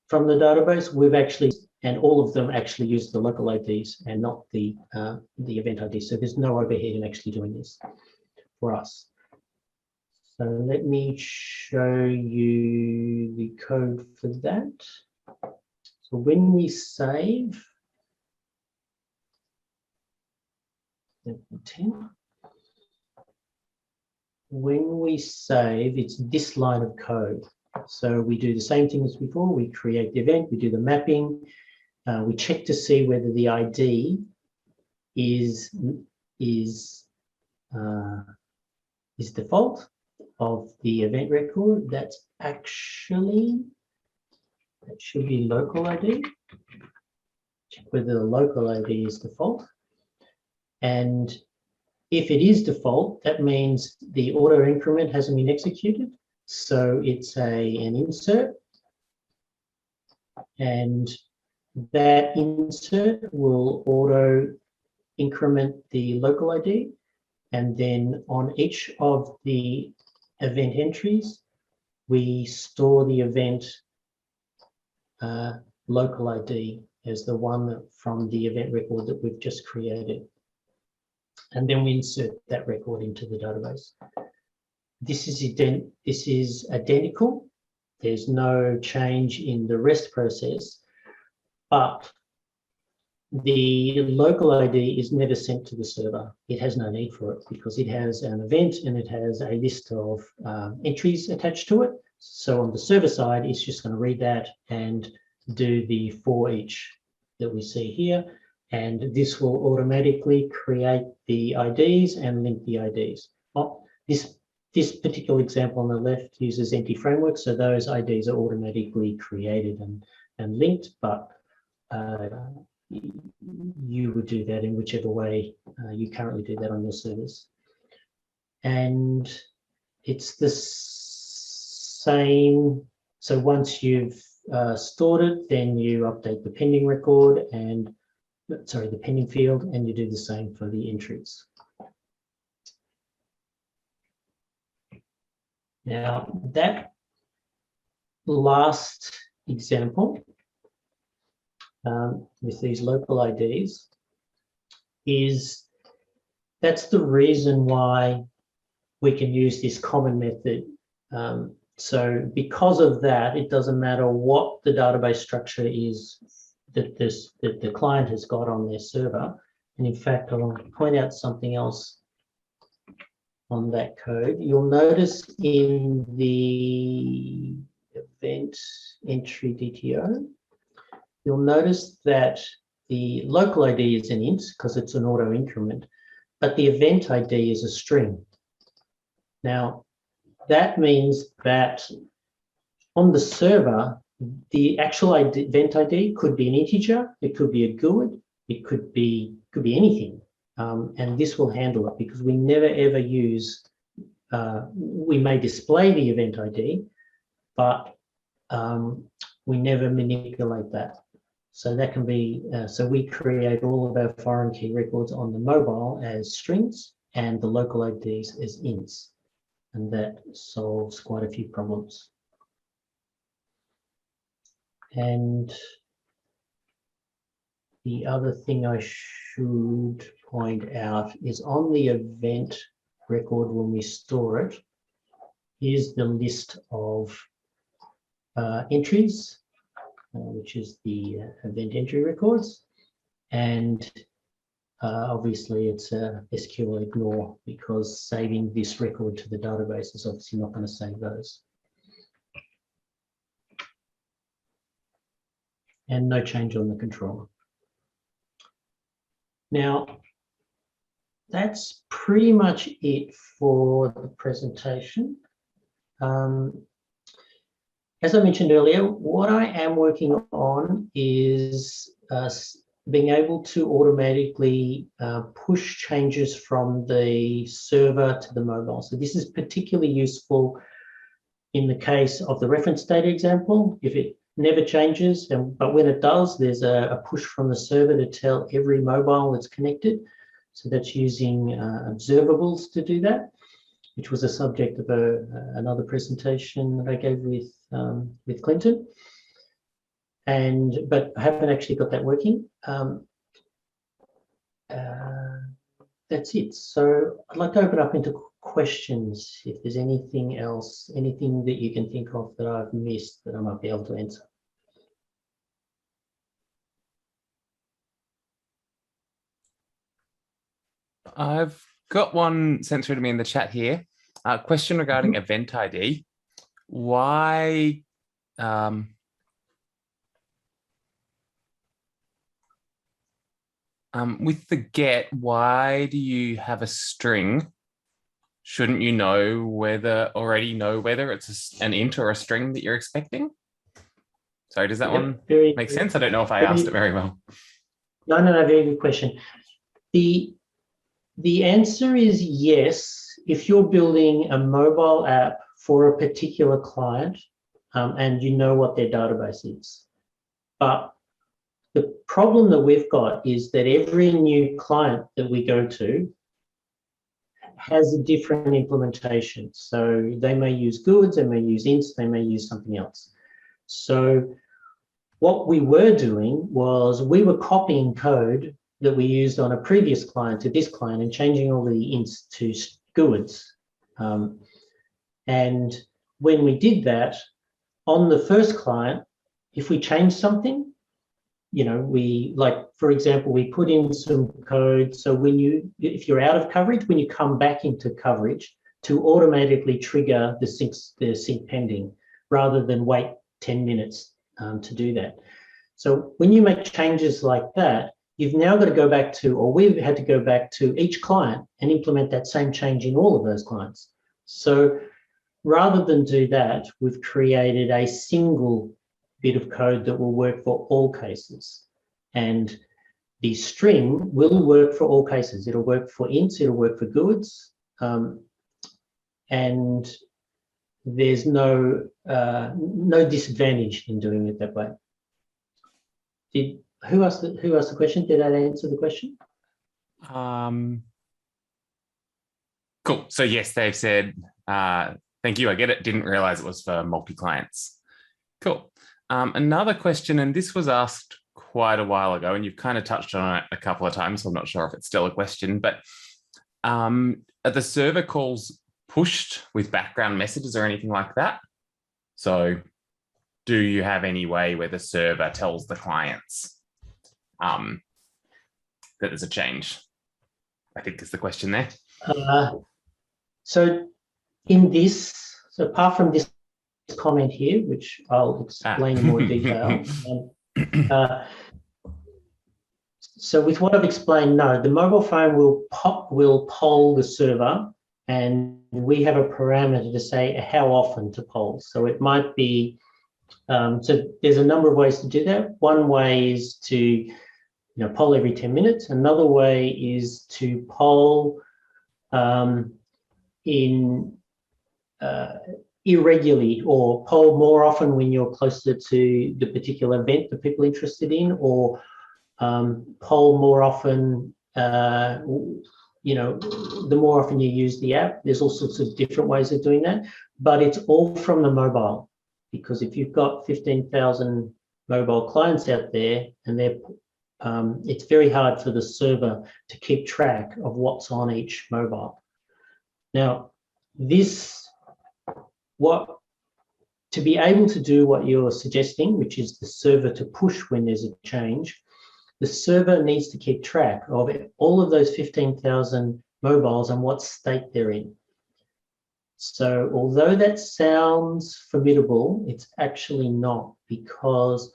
from the database, we've actually, and all of them actually use the local IDs and not the event ID. So there's no overhead in actually doing this for us. So let me show you the code for that. So when we save, 10, when we save, it's this line of code. So we do the same thing as before. We create the event, we do the mapping, we check to see whether the ID is default of the event record. That should be local ID. Check whether the local ID is default. And if it is default, that means the auto increment hasn't been executed. So it's an insert, and that insert will auto increment the local ID, and then on each of the event entries, we store the event local ID as the one from the event record that we've just created. And then we insert that record into the database. This is identical. There's no change in the REST process, but the local ID is never sent to the server. It has no need for it because it has an event and it has a list of entries attached to it. So on the server side, it's just going to read that and do the for each that we see here. And this will automatically create the IDs and link the IDs. This particular example on the left uses empty framework, so those IDs are automatically created and linked, but you would do that in whichever way you currently do that on your servers. And it's the same. So once you've stored it, then you update the pending record and, sorry, the pending field, and you do the same for the entries. Now, that last example with these local IDs that's the reason why we can use this common method. So because of that, it doesn't matter what the database structure is that the client has got on their server. And in fact, I'll point out something else on that code. You'll notice in the event entry DTO, you'll notice that the local ID is an int because it's an auto increment, but the event ID is a string. Now, that means that on the server, the actual event ID could be an integer, it could be a GUID, it could be anything. And this will handle it because we never ever use we may display the event ID, but we never manipulate that. So that can be, so we create all of our foreign key records on the mobile as strings and the local IDs as ints. And that solves quite a few problems. And the other thing I should point out is on the event record when we store it, here's the list of entries, which is the event entry records. And obviously it's a SQL ignore because saving this record to the database is obviously not going to save those. And no change on the controller. Now, that's pretty much it for the presentation. As I mentioned earlier, what I am working on is being able to automatically push changes from the server to the mobile. So this is particularly useful in the case of the reference data example. If it never changes, but when it does, there's a push from the server to tell every mobile that's connected. So that's using observables to do that, which was a subject of another presentation that I gave with Clinton. But I haven't actually got that working. That's it. So I'd like to open up into questions if there's anything else, anything that you can think of that I've missed that I might be able to answer. I've got one sent through to me in the chat here. A question regarding event ID. Why with the get, why do you have a string? Shouldn't you already know whether it's an int or a string that you're expecting? Sorry, does that one make sense? I don't know if I asked it very well. No, very good question. The answer is yes, if you're building a mobile app for a particular client and you know what their database is. But the problem that we've got is that every new client that we go to has a different implementation. So they may use goods, they may use ints, they may use something else. So what we were doing was we were copying code that we used on a previous client to this client and changing all the ints to goods. And when we did that, on the first client, if we changed something, you know, for example, we put in some code. So if you're out of coverage, when you come back into coverage, to automatically trigger the sync pending, rather than wait 10 minutes to do that. So when you make changes like that, you've now got to go back to, or we've had to go back to each client and implement that same change in all of those clients. So rather than do that, we've created a single bit of code that will work for all cases. And the string will work for all cases. It'll work for ints, it'll work for goods, and there's no disadvantage in doing it that way. Who asked the question? Did I answer the question? Cool. So yes, they've said, thank you, I get it. Didn't realize it was for multi-clients. Cool. Another question, and this was asked quite a while ago, and you've kind of touched on it a couple of times, so I'm not sure if it's still a question, but are the server calls pushed with background messages or anything like that? So do you have any way where the server tells the clients that there's a change? I think is the question there. So in this, so apart from this comment here, which I'll explain in more detail. So with what I've explained, no, the mobile phone will poll the server, and we have a parameter to say how often to poll. So it might be, so there's a number of ways to do that. One way is to poll every 10 minutes. Another way is to poll in irregularly, or poll more often when you're closer to the particular event that people are interested in, or poll more often, you know, the more often you use the app. There's all sorts of different ways of doing that, but it's all from the mobile, because if you've got 15,000 mobile clients out there, and they're it's very hard for the server to keep track of what's on each mobile. Now, to be able to do what you're suggesting, which is the server to push when there's a change, the server needs to keep track of all of those 15,000 mobiles and what state they're in. So although that sounds formidable, it's actually not, because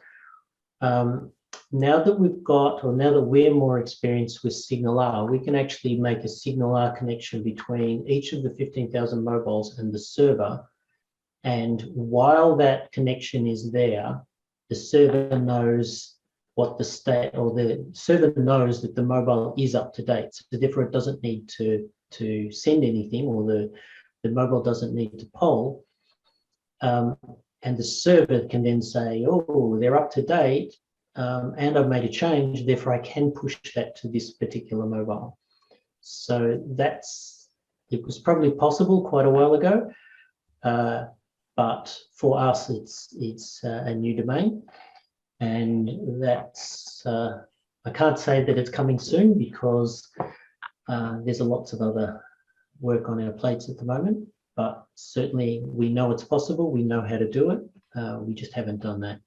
now that we're more experienced with Signalr, we can actually make a Signalr connection between each of the 15,000 mobiles and the server. And while that connection is there, the server knows what the state, or the server knows that the mobile is up to date. So therefore, it doesn't need to send anything, or the mobile doesn't need to poll. And the server can then say, oh, they're up to date, and I've made a change, therefore I can push that to this particular mobile. So it was probably possible quite a while ago, but for us, it's a new domain, and that's I can't say that it's coming soon, because there's lots of other work on our plates at the moment. But certainly we know it's possible. We know how to do it. We just haven't done that.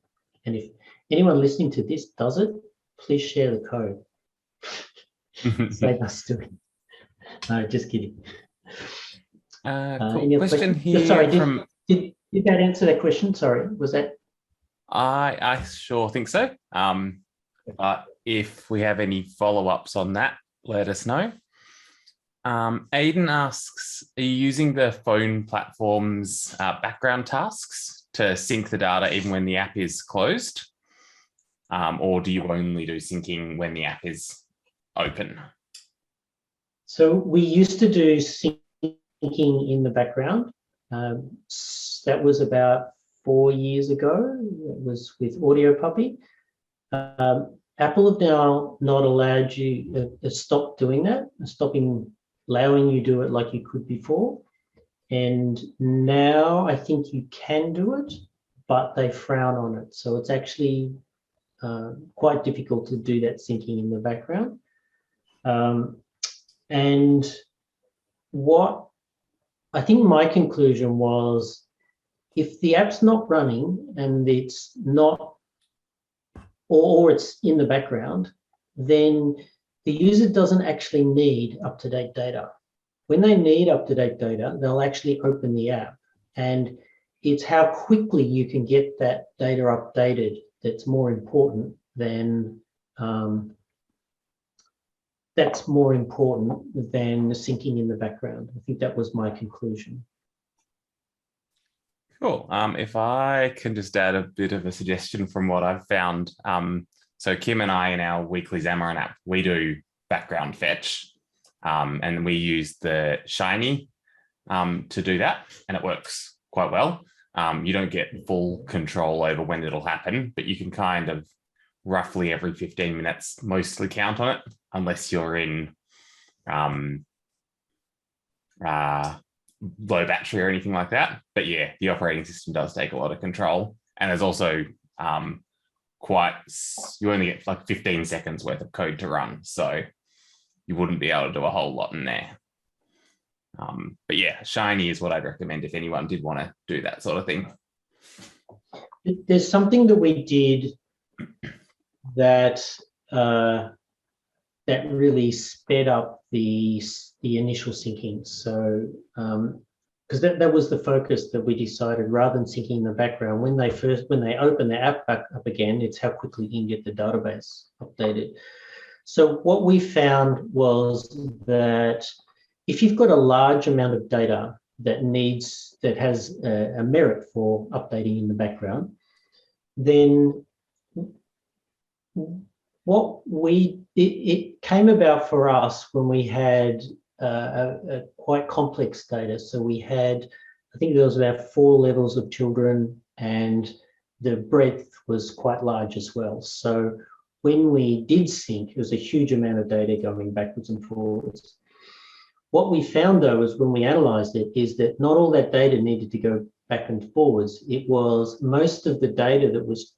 And if anyone listening to this does it, please share the code. Save us doing it. No, just kidding. Cool. Question here. Sorry, did that answer that question? Sorry, was that? I sure think so. But if we have any follow-ups on that, let us know. Aidan asks, are you using the phone platform's background tasks to sync the data even when the app is closed? Or do you only do syncing when the app is open? So we used to do syncing in the background. That was about 4 years ago. It was with Audio Puppy. Apple have now not allowed you, stopped doing that, allowing you to do it like you could before. And now I think you can do it, but they frown on it. So it's actually quite difficult to do that syncing in the background. And what I think my conclusion was, if the app's not running and it's not, or it's in the background, then the user doesn't actually need up-to-date data. When they need up-to-date data, they'll actually open the app, and it's how quickly you can get that data updated that's more important than the syncing in the background. I think that was my conclusion. Cool. If I can just add a bit of a suggestion from what I've found. So Kim and I, in our weekly Xamarin app, we do background fetch, and we use the Shiny to do that, and it works quite well. You don't get full control over when it'll happen, but you can kind of roughly every 15 minutes mostly count on it, unless you're in low battery or anything like that. But yeah, the operating system does take a lot of control, and there's also you only get like 15 seconds worth of code to run, so you wouldn't be able to do a whole lot in there. But yeah, Shiny is what I'd recommend if anyone did want to do that sort of thing. There's something that we did that that really sped up the initial syncing. So because that was the focus that we decided, rather than syncing in the background, when they open the app back up again, it's how quickly you can get the database updated. So what we found was that if you've got a large amount of data that has a merit for updating in the background, then it came about for us when we had a quite complex data. So we had I think there was about 4 levels of children, and the breadth was quite large as well. So when we did sync, it was a huge amount of data going backwards and forwards. What we found, though, is when we analysed it, is that not all that data needed to go back and forwards. It was most of the data that was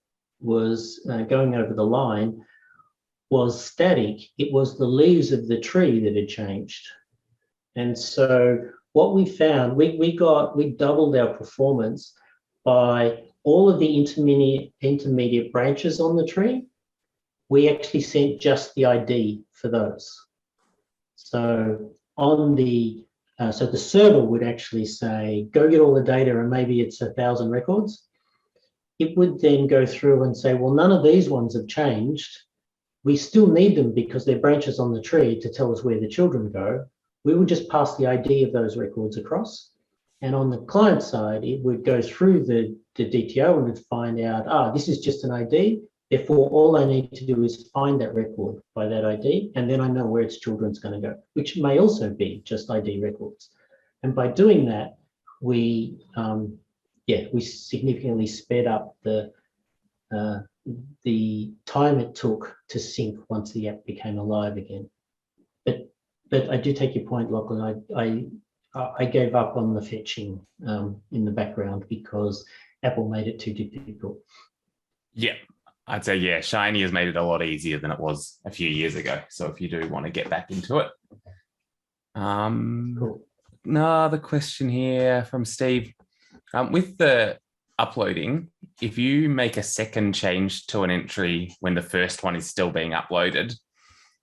going over the line was static. It was the leaves of the tree that had changed. And so what we found, we doubled our performance by all of the intermediate branches on the tree. We actually sent just the ID for those. So on the so the server would actually say, go get all the data, and maybe it's 1,000 records. It would then go through and say, well, none of these ones have changed. We still need them because they're branches on the tree to tell us where the children go. We would just pass the ID of those records across. And on the client side, it would go through the DTO and would find out, this is just an ID. Therefore, all I need to do is find that record by that ID, and then I know where its children's going to go, which may also be just ID records. And by doing that, we significantly sped up the time it took to sync once the app became alive again. But I do take your point, Lachlan. I gave up on the fetching in the background because Apple made it too difficult. Yeah, I'd say, yeah, Shiny has made it a lot easier than it was a few years ago. So if you do want to get back into it. Cool. Another question here from Steve. With the uploading, if you make a second change to an entry when the first one is still being uploaded,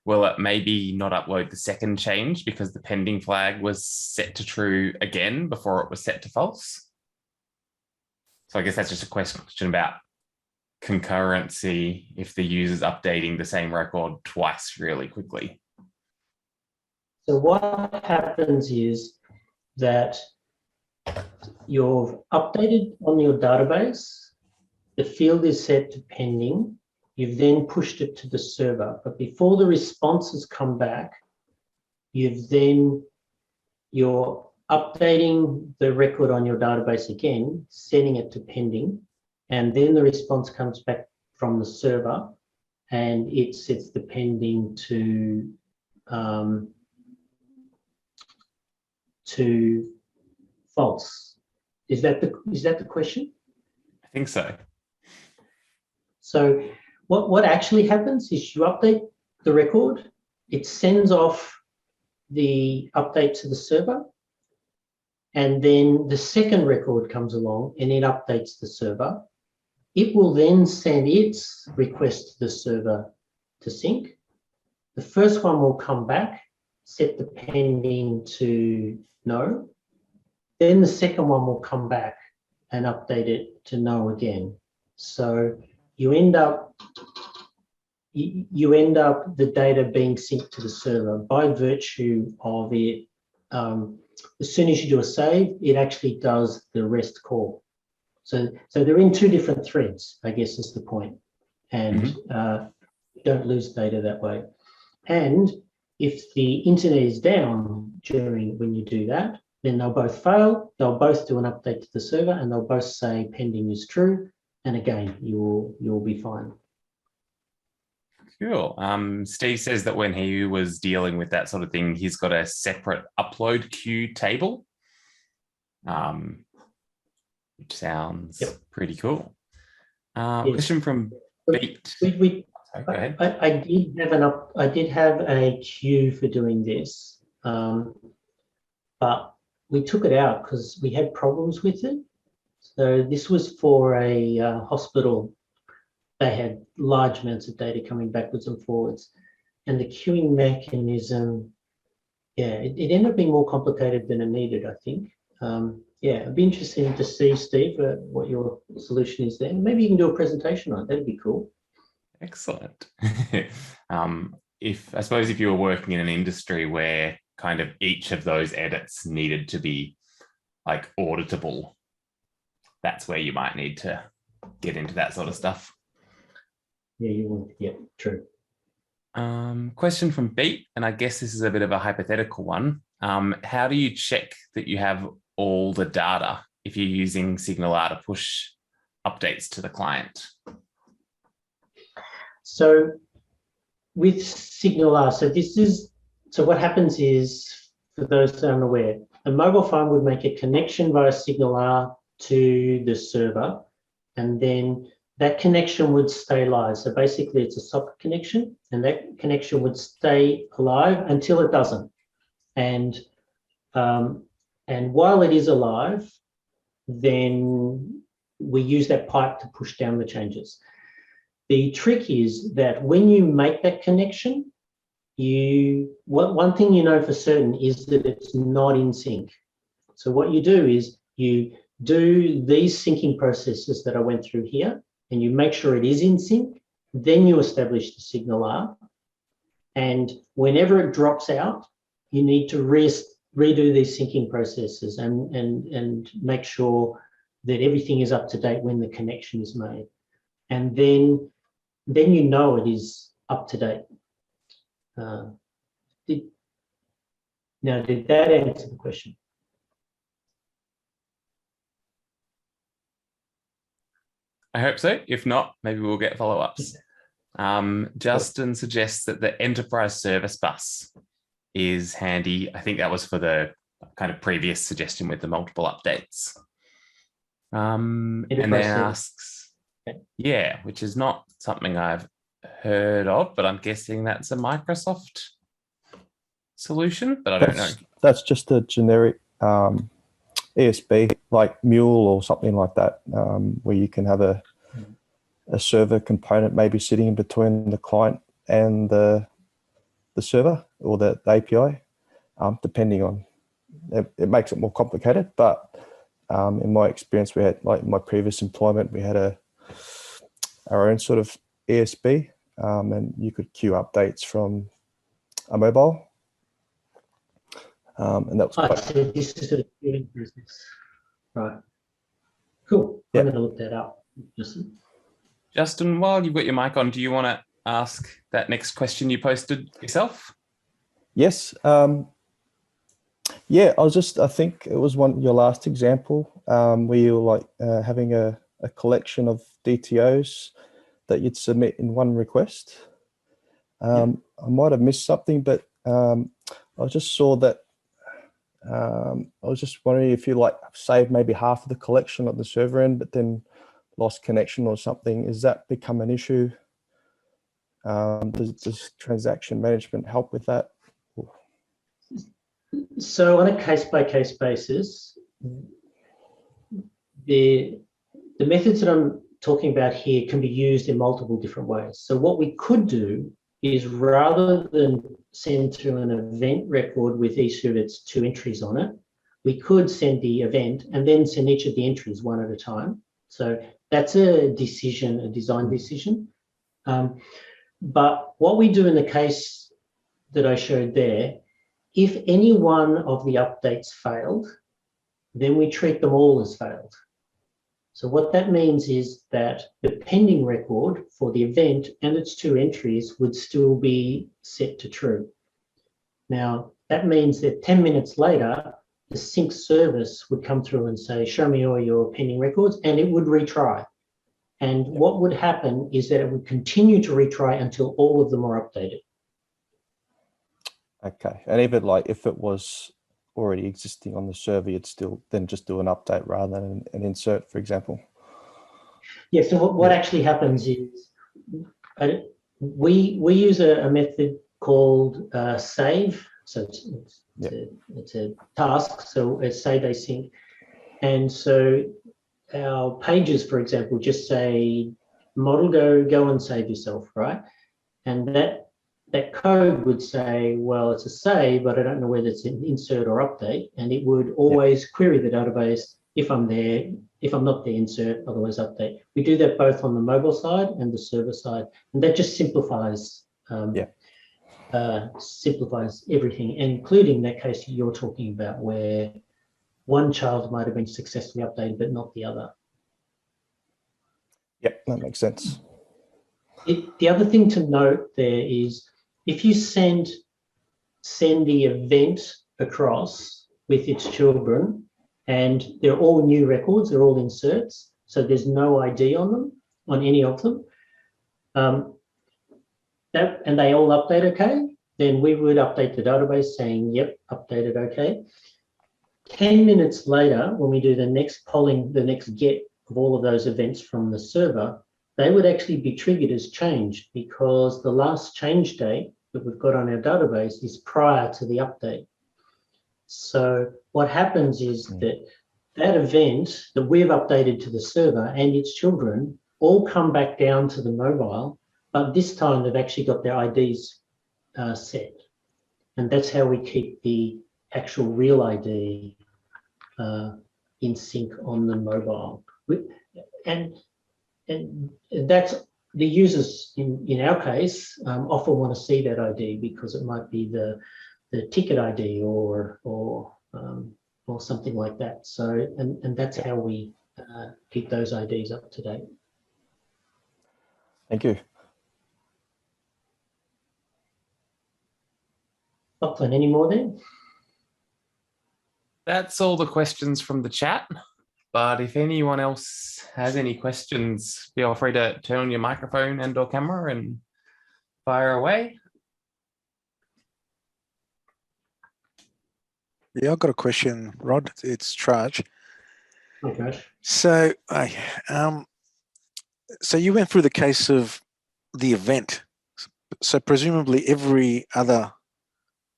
will it maybe not upload the second change because the pending flag was set to true again before it was set to false? So I guess that's just a question about concurrency if the user's updating the same record twice really quickly. So what happens is that you've updated on your database, the field is set to pending, you've then pushed it to the server, but before the responses come back, you're updating the record on your database again, setting it to pending, and then the response comes back from the server and it sets the pending to false. Is that the question? I think so. So what actually happens is you update the record, it sends off the update to the server, and then the second record comes along and it updates the server. It will then send its request to the server to sync. The first one will come back, set the pending to no. Then the second one will come back and update it to no again. So you end up the data being synced to the server by virtue of it. As soon as you do a save, it actually does the REST call. So they're in two different threads, I guess is the point. And don't lose data that way. And if the internet is down when you do that, then they'll both fail. They'll both do an update to the server and they'll both say pending is true. And again, you'll be fine. Cool. Steve says that when he was dealing with that sort of thing, he's got a separate upload queue table, which sounds pretty cool. Question from Beat. Sorry, go ahead. I did have a queue for doing this, but we took it out because we had problems with it. So this was for a hospital. They had large amounts of data coming backwards and forwards. And the queuing mechanism, it ended up being more complicated than it needed, I think. It'd be interesting to see, Steve, what your solution is there. Maybe you can do a presentation on it. That'd be cool. Excellent. I suppose if you were working in an industry where kind of each of those edits needed to be like auditable, that's where you might need to get into that sort of stuff. Yeah, you would. Yeah, true. Question from Beat, and I guess this is a bit of a hypothetical one. How do you check that you have all the data if you're using Signalr to push updates to the client? So with Signalr, so what happens is, for those that aren't aware, a mobile phone would make a connection via Signalr to the server, and then that connection would stay live. So basically it's a socket connection, and that connection would stay alive until it doesn't. And while it is alive, then we use that pipe to push down the changes. The trick is that when you make that connection, one thing you know for certain is that it's not in sync. So what you do is you do these syncing processes that I went through here, and you make sure it is in sync. Then you establish the Signalr, and whenever it drops out, you need to redo these syncing processes and make sure that everything is up to date when the connection is made, and then you know it is up to date. Did that answer the question? I hope so. If not, maybe we'll get follow-ups. Justin suggests that the enterprise service bus is handy. I think that was for the kind of previous suggestion with the multiple updates. And then asks, yeah, which is not something I've heard of, but I'm guessing that's a Microsoft solution, but I don't know. That's just a generic ESB, like Mule or something like that, where you can have a server component maybe sitting in between the client and the server or the API, depending on, it makes it more complicated. But in my experience, we had, like in my previous employment, we had our own sort of ESB, and you could queue updates from a mobile. And that was quite... So this is sort of queuing process. Right. Cool. Yeah. I'm going to look that up. Justin, while you've got your mic on, do you want to ask that next question you posted yourself? Yes. Yeah, I think it was your last example, where you were like having a collection of DTOs that you'd submit in one request. I might have missed something, but I just saw that. I was just wondering if you like saved maybe half of the collection at the server end, but then lost connection or something. Is that become an issue? Does transaction management help with that? So on a case-by-case basis, the methods that I'm talking about here can be used in multiple different ways. So what we could do is, rather than send to an event record with each of its 2 entries on it, we could send the event and then send each of the entries one at a time. So that's a decision, a design decision. But what we do in the case that I showed there, if any one of the updates failed, then we treat them all as failed. So what that means is that the pending record for the event and its 2 entries would still be set to true. Now, that means that 10 minutes later, the sync service would come through and say, show me all your pending records, and it would retry. And what would happen is that it would continue to retry until all of them are updated. Okay, and even like if it was already existing on the server, you'd still then just do an update rather than an insert, for example. Yeah, so what actually happens is we use a method called save. So it's a task, so it's save async. And so our pages, for example, just say model go and save yourself, right? And that code would say, well, it's a save, but I don't know whether it's an insert or update. And it would always query the database if I'm there, if I'm not there, insert, otherwise update. We do that both on the mobile side and the server side. And that just simplifies simplifies everything, including that case you're talking about where one child might have been successfully updated, but not the other. Yep, that makes sense. The other thing to note there is, if you send the event across with its children and they're all new records, they're all inserts, so there's no ID on them, on any of them. And they all update okay, then we would update the database saying, yep, updated okay. 10 minutes later, when we do the next polling, the next get of all of those events from the server, they would actually be triggered as changed because the last change date that we've got on our database is prior to the update. So what happens is that event that we've updated to the server and its children all come back down to the mobile, but this time they've actually got their IDs set. And that's how we keep the actual real ID in sync on the mobile. And that's the users in our case often want to see that ID because it might be the ticket ID or something like that. So and that's how we keep those IDs up to date. Thank you. Lachlan, any more there? That's all the questions from the chat. But if anyone else has any questions, feel free to turn on your microphone and/or camera and fire away. Yeah, I've got a question, Rod. It's Traj. Okay. So, so you went through the case of the event. So presumably every other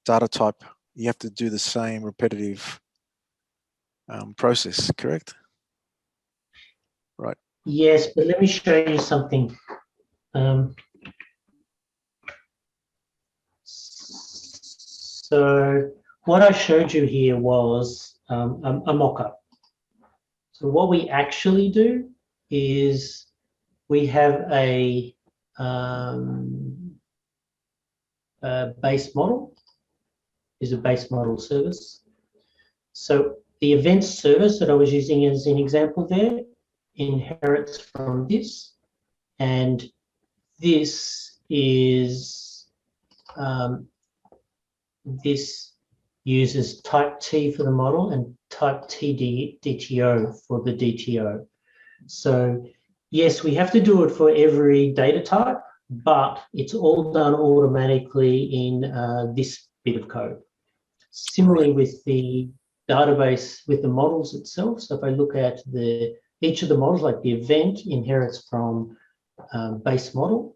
data type, you have to do the same repetitive process, correct? Right. Yes, but let me show you something. So what I showed you here was a mock-up. So what we actually do is we have a base model. Is a base model service. So the events service that I was using as an example there inherits from this, and this is this uses type T for the model and type DTO for the DTO. So yes, we have to do it for every data type, but it's all done automatically in this bit of code. Similarly with the database, with the models itself. So if I look at each of the models, like the event inherits from base model,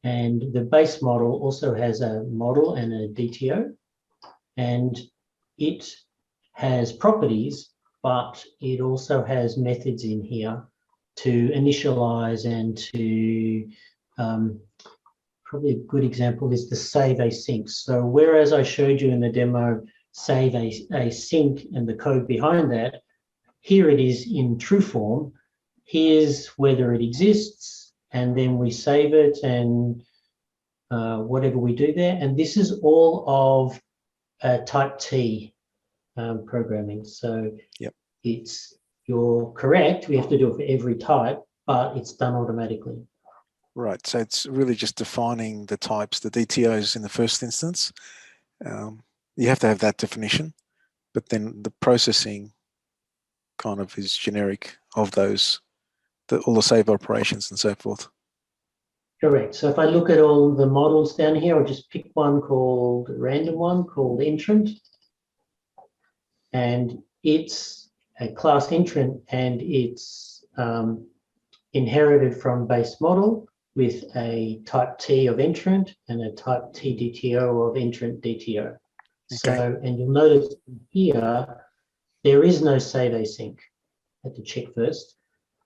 and the base model also has a model and a DTO, and it has properties, but it also has methods in here to initialize and to probably a good example is the save async. So whereas I showed you in the demo save async and the code behind that, here it is in true form. Here's whether it exists, and then we save it and whatever we do there. And this is all of type T programming. So yep. You're correct, we have to do it for every type, but it's done automatically. Right, so it's really just defining the types, the DTOs in the first instance. You have to have that definition, but then the processing kind of is generic of those, all the save operations and so forth. Correct. So if I look at all the models down here, I'll just pick one called, a random one called entrant. And it's a class entrant, and it's inherited from base model with a type T of entrant and a type T DTO of entrant DTO. Okay. So, and you'll notice here, there is no save async. I had to check first,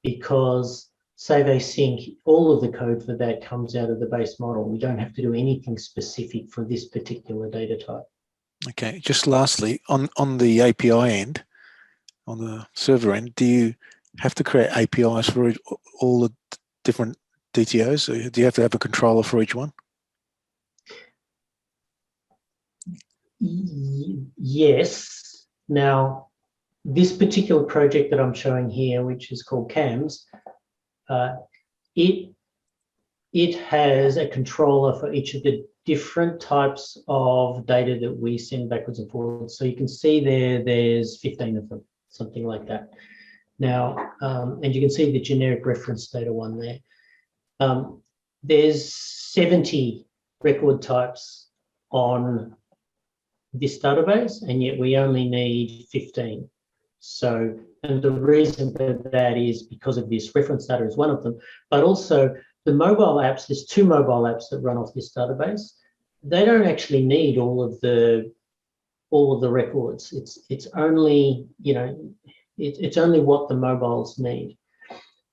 because save async, all of the code for that comes out of the base model. We don't have to do anything specific for this particular data type. Okay, just lastly, on the API end, on the server end, do you have to create APIs for all the different DTOs? Or do you have to have a controller for each one? Yes. Now, this particular project that I'm showing here, which is called CAMS, it has a controller for each of the different types of data that we send backwards and forwards. So you can see there's 15 of them. something like that. Now, and you can see the generic reference data one there. There's 70 record types on this database, and yet we only need 15. So, and the reason for that is because of this. Reference data is one of them, but also the mobile apps, there's 2 mobile apps that run off this database. They don't actually need all of the records. It's only, you know, it's only what the mobiles need.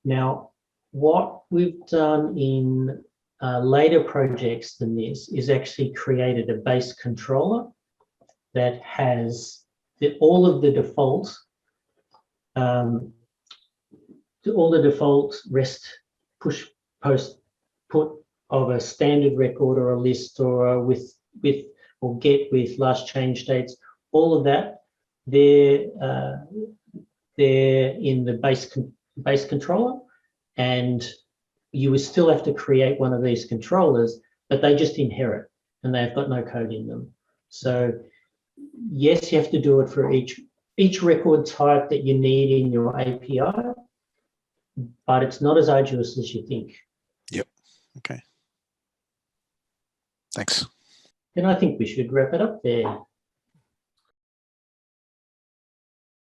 Now, what we've done in later projects than this is actually created a base controller that has all of the default REST push, post, put of a standard record or a list or with or get with last change dates, all of that, they're in the base controller, and you would still have to create one of these controllers, but they just inherit and they've got no code in them. So yes, you have to do it for each record type that you need in your API, but it's not as arduous as you think. Yep. Okay. Thanks. And I think we should wrap it up there.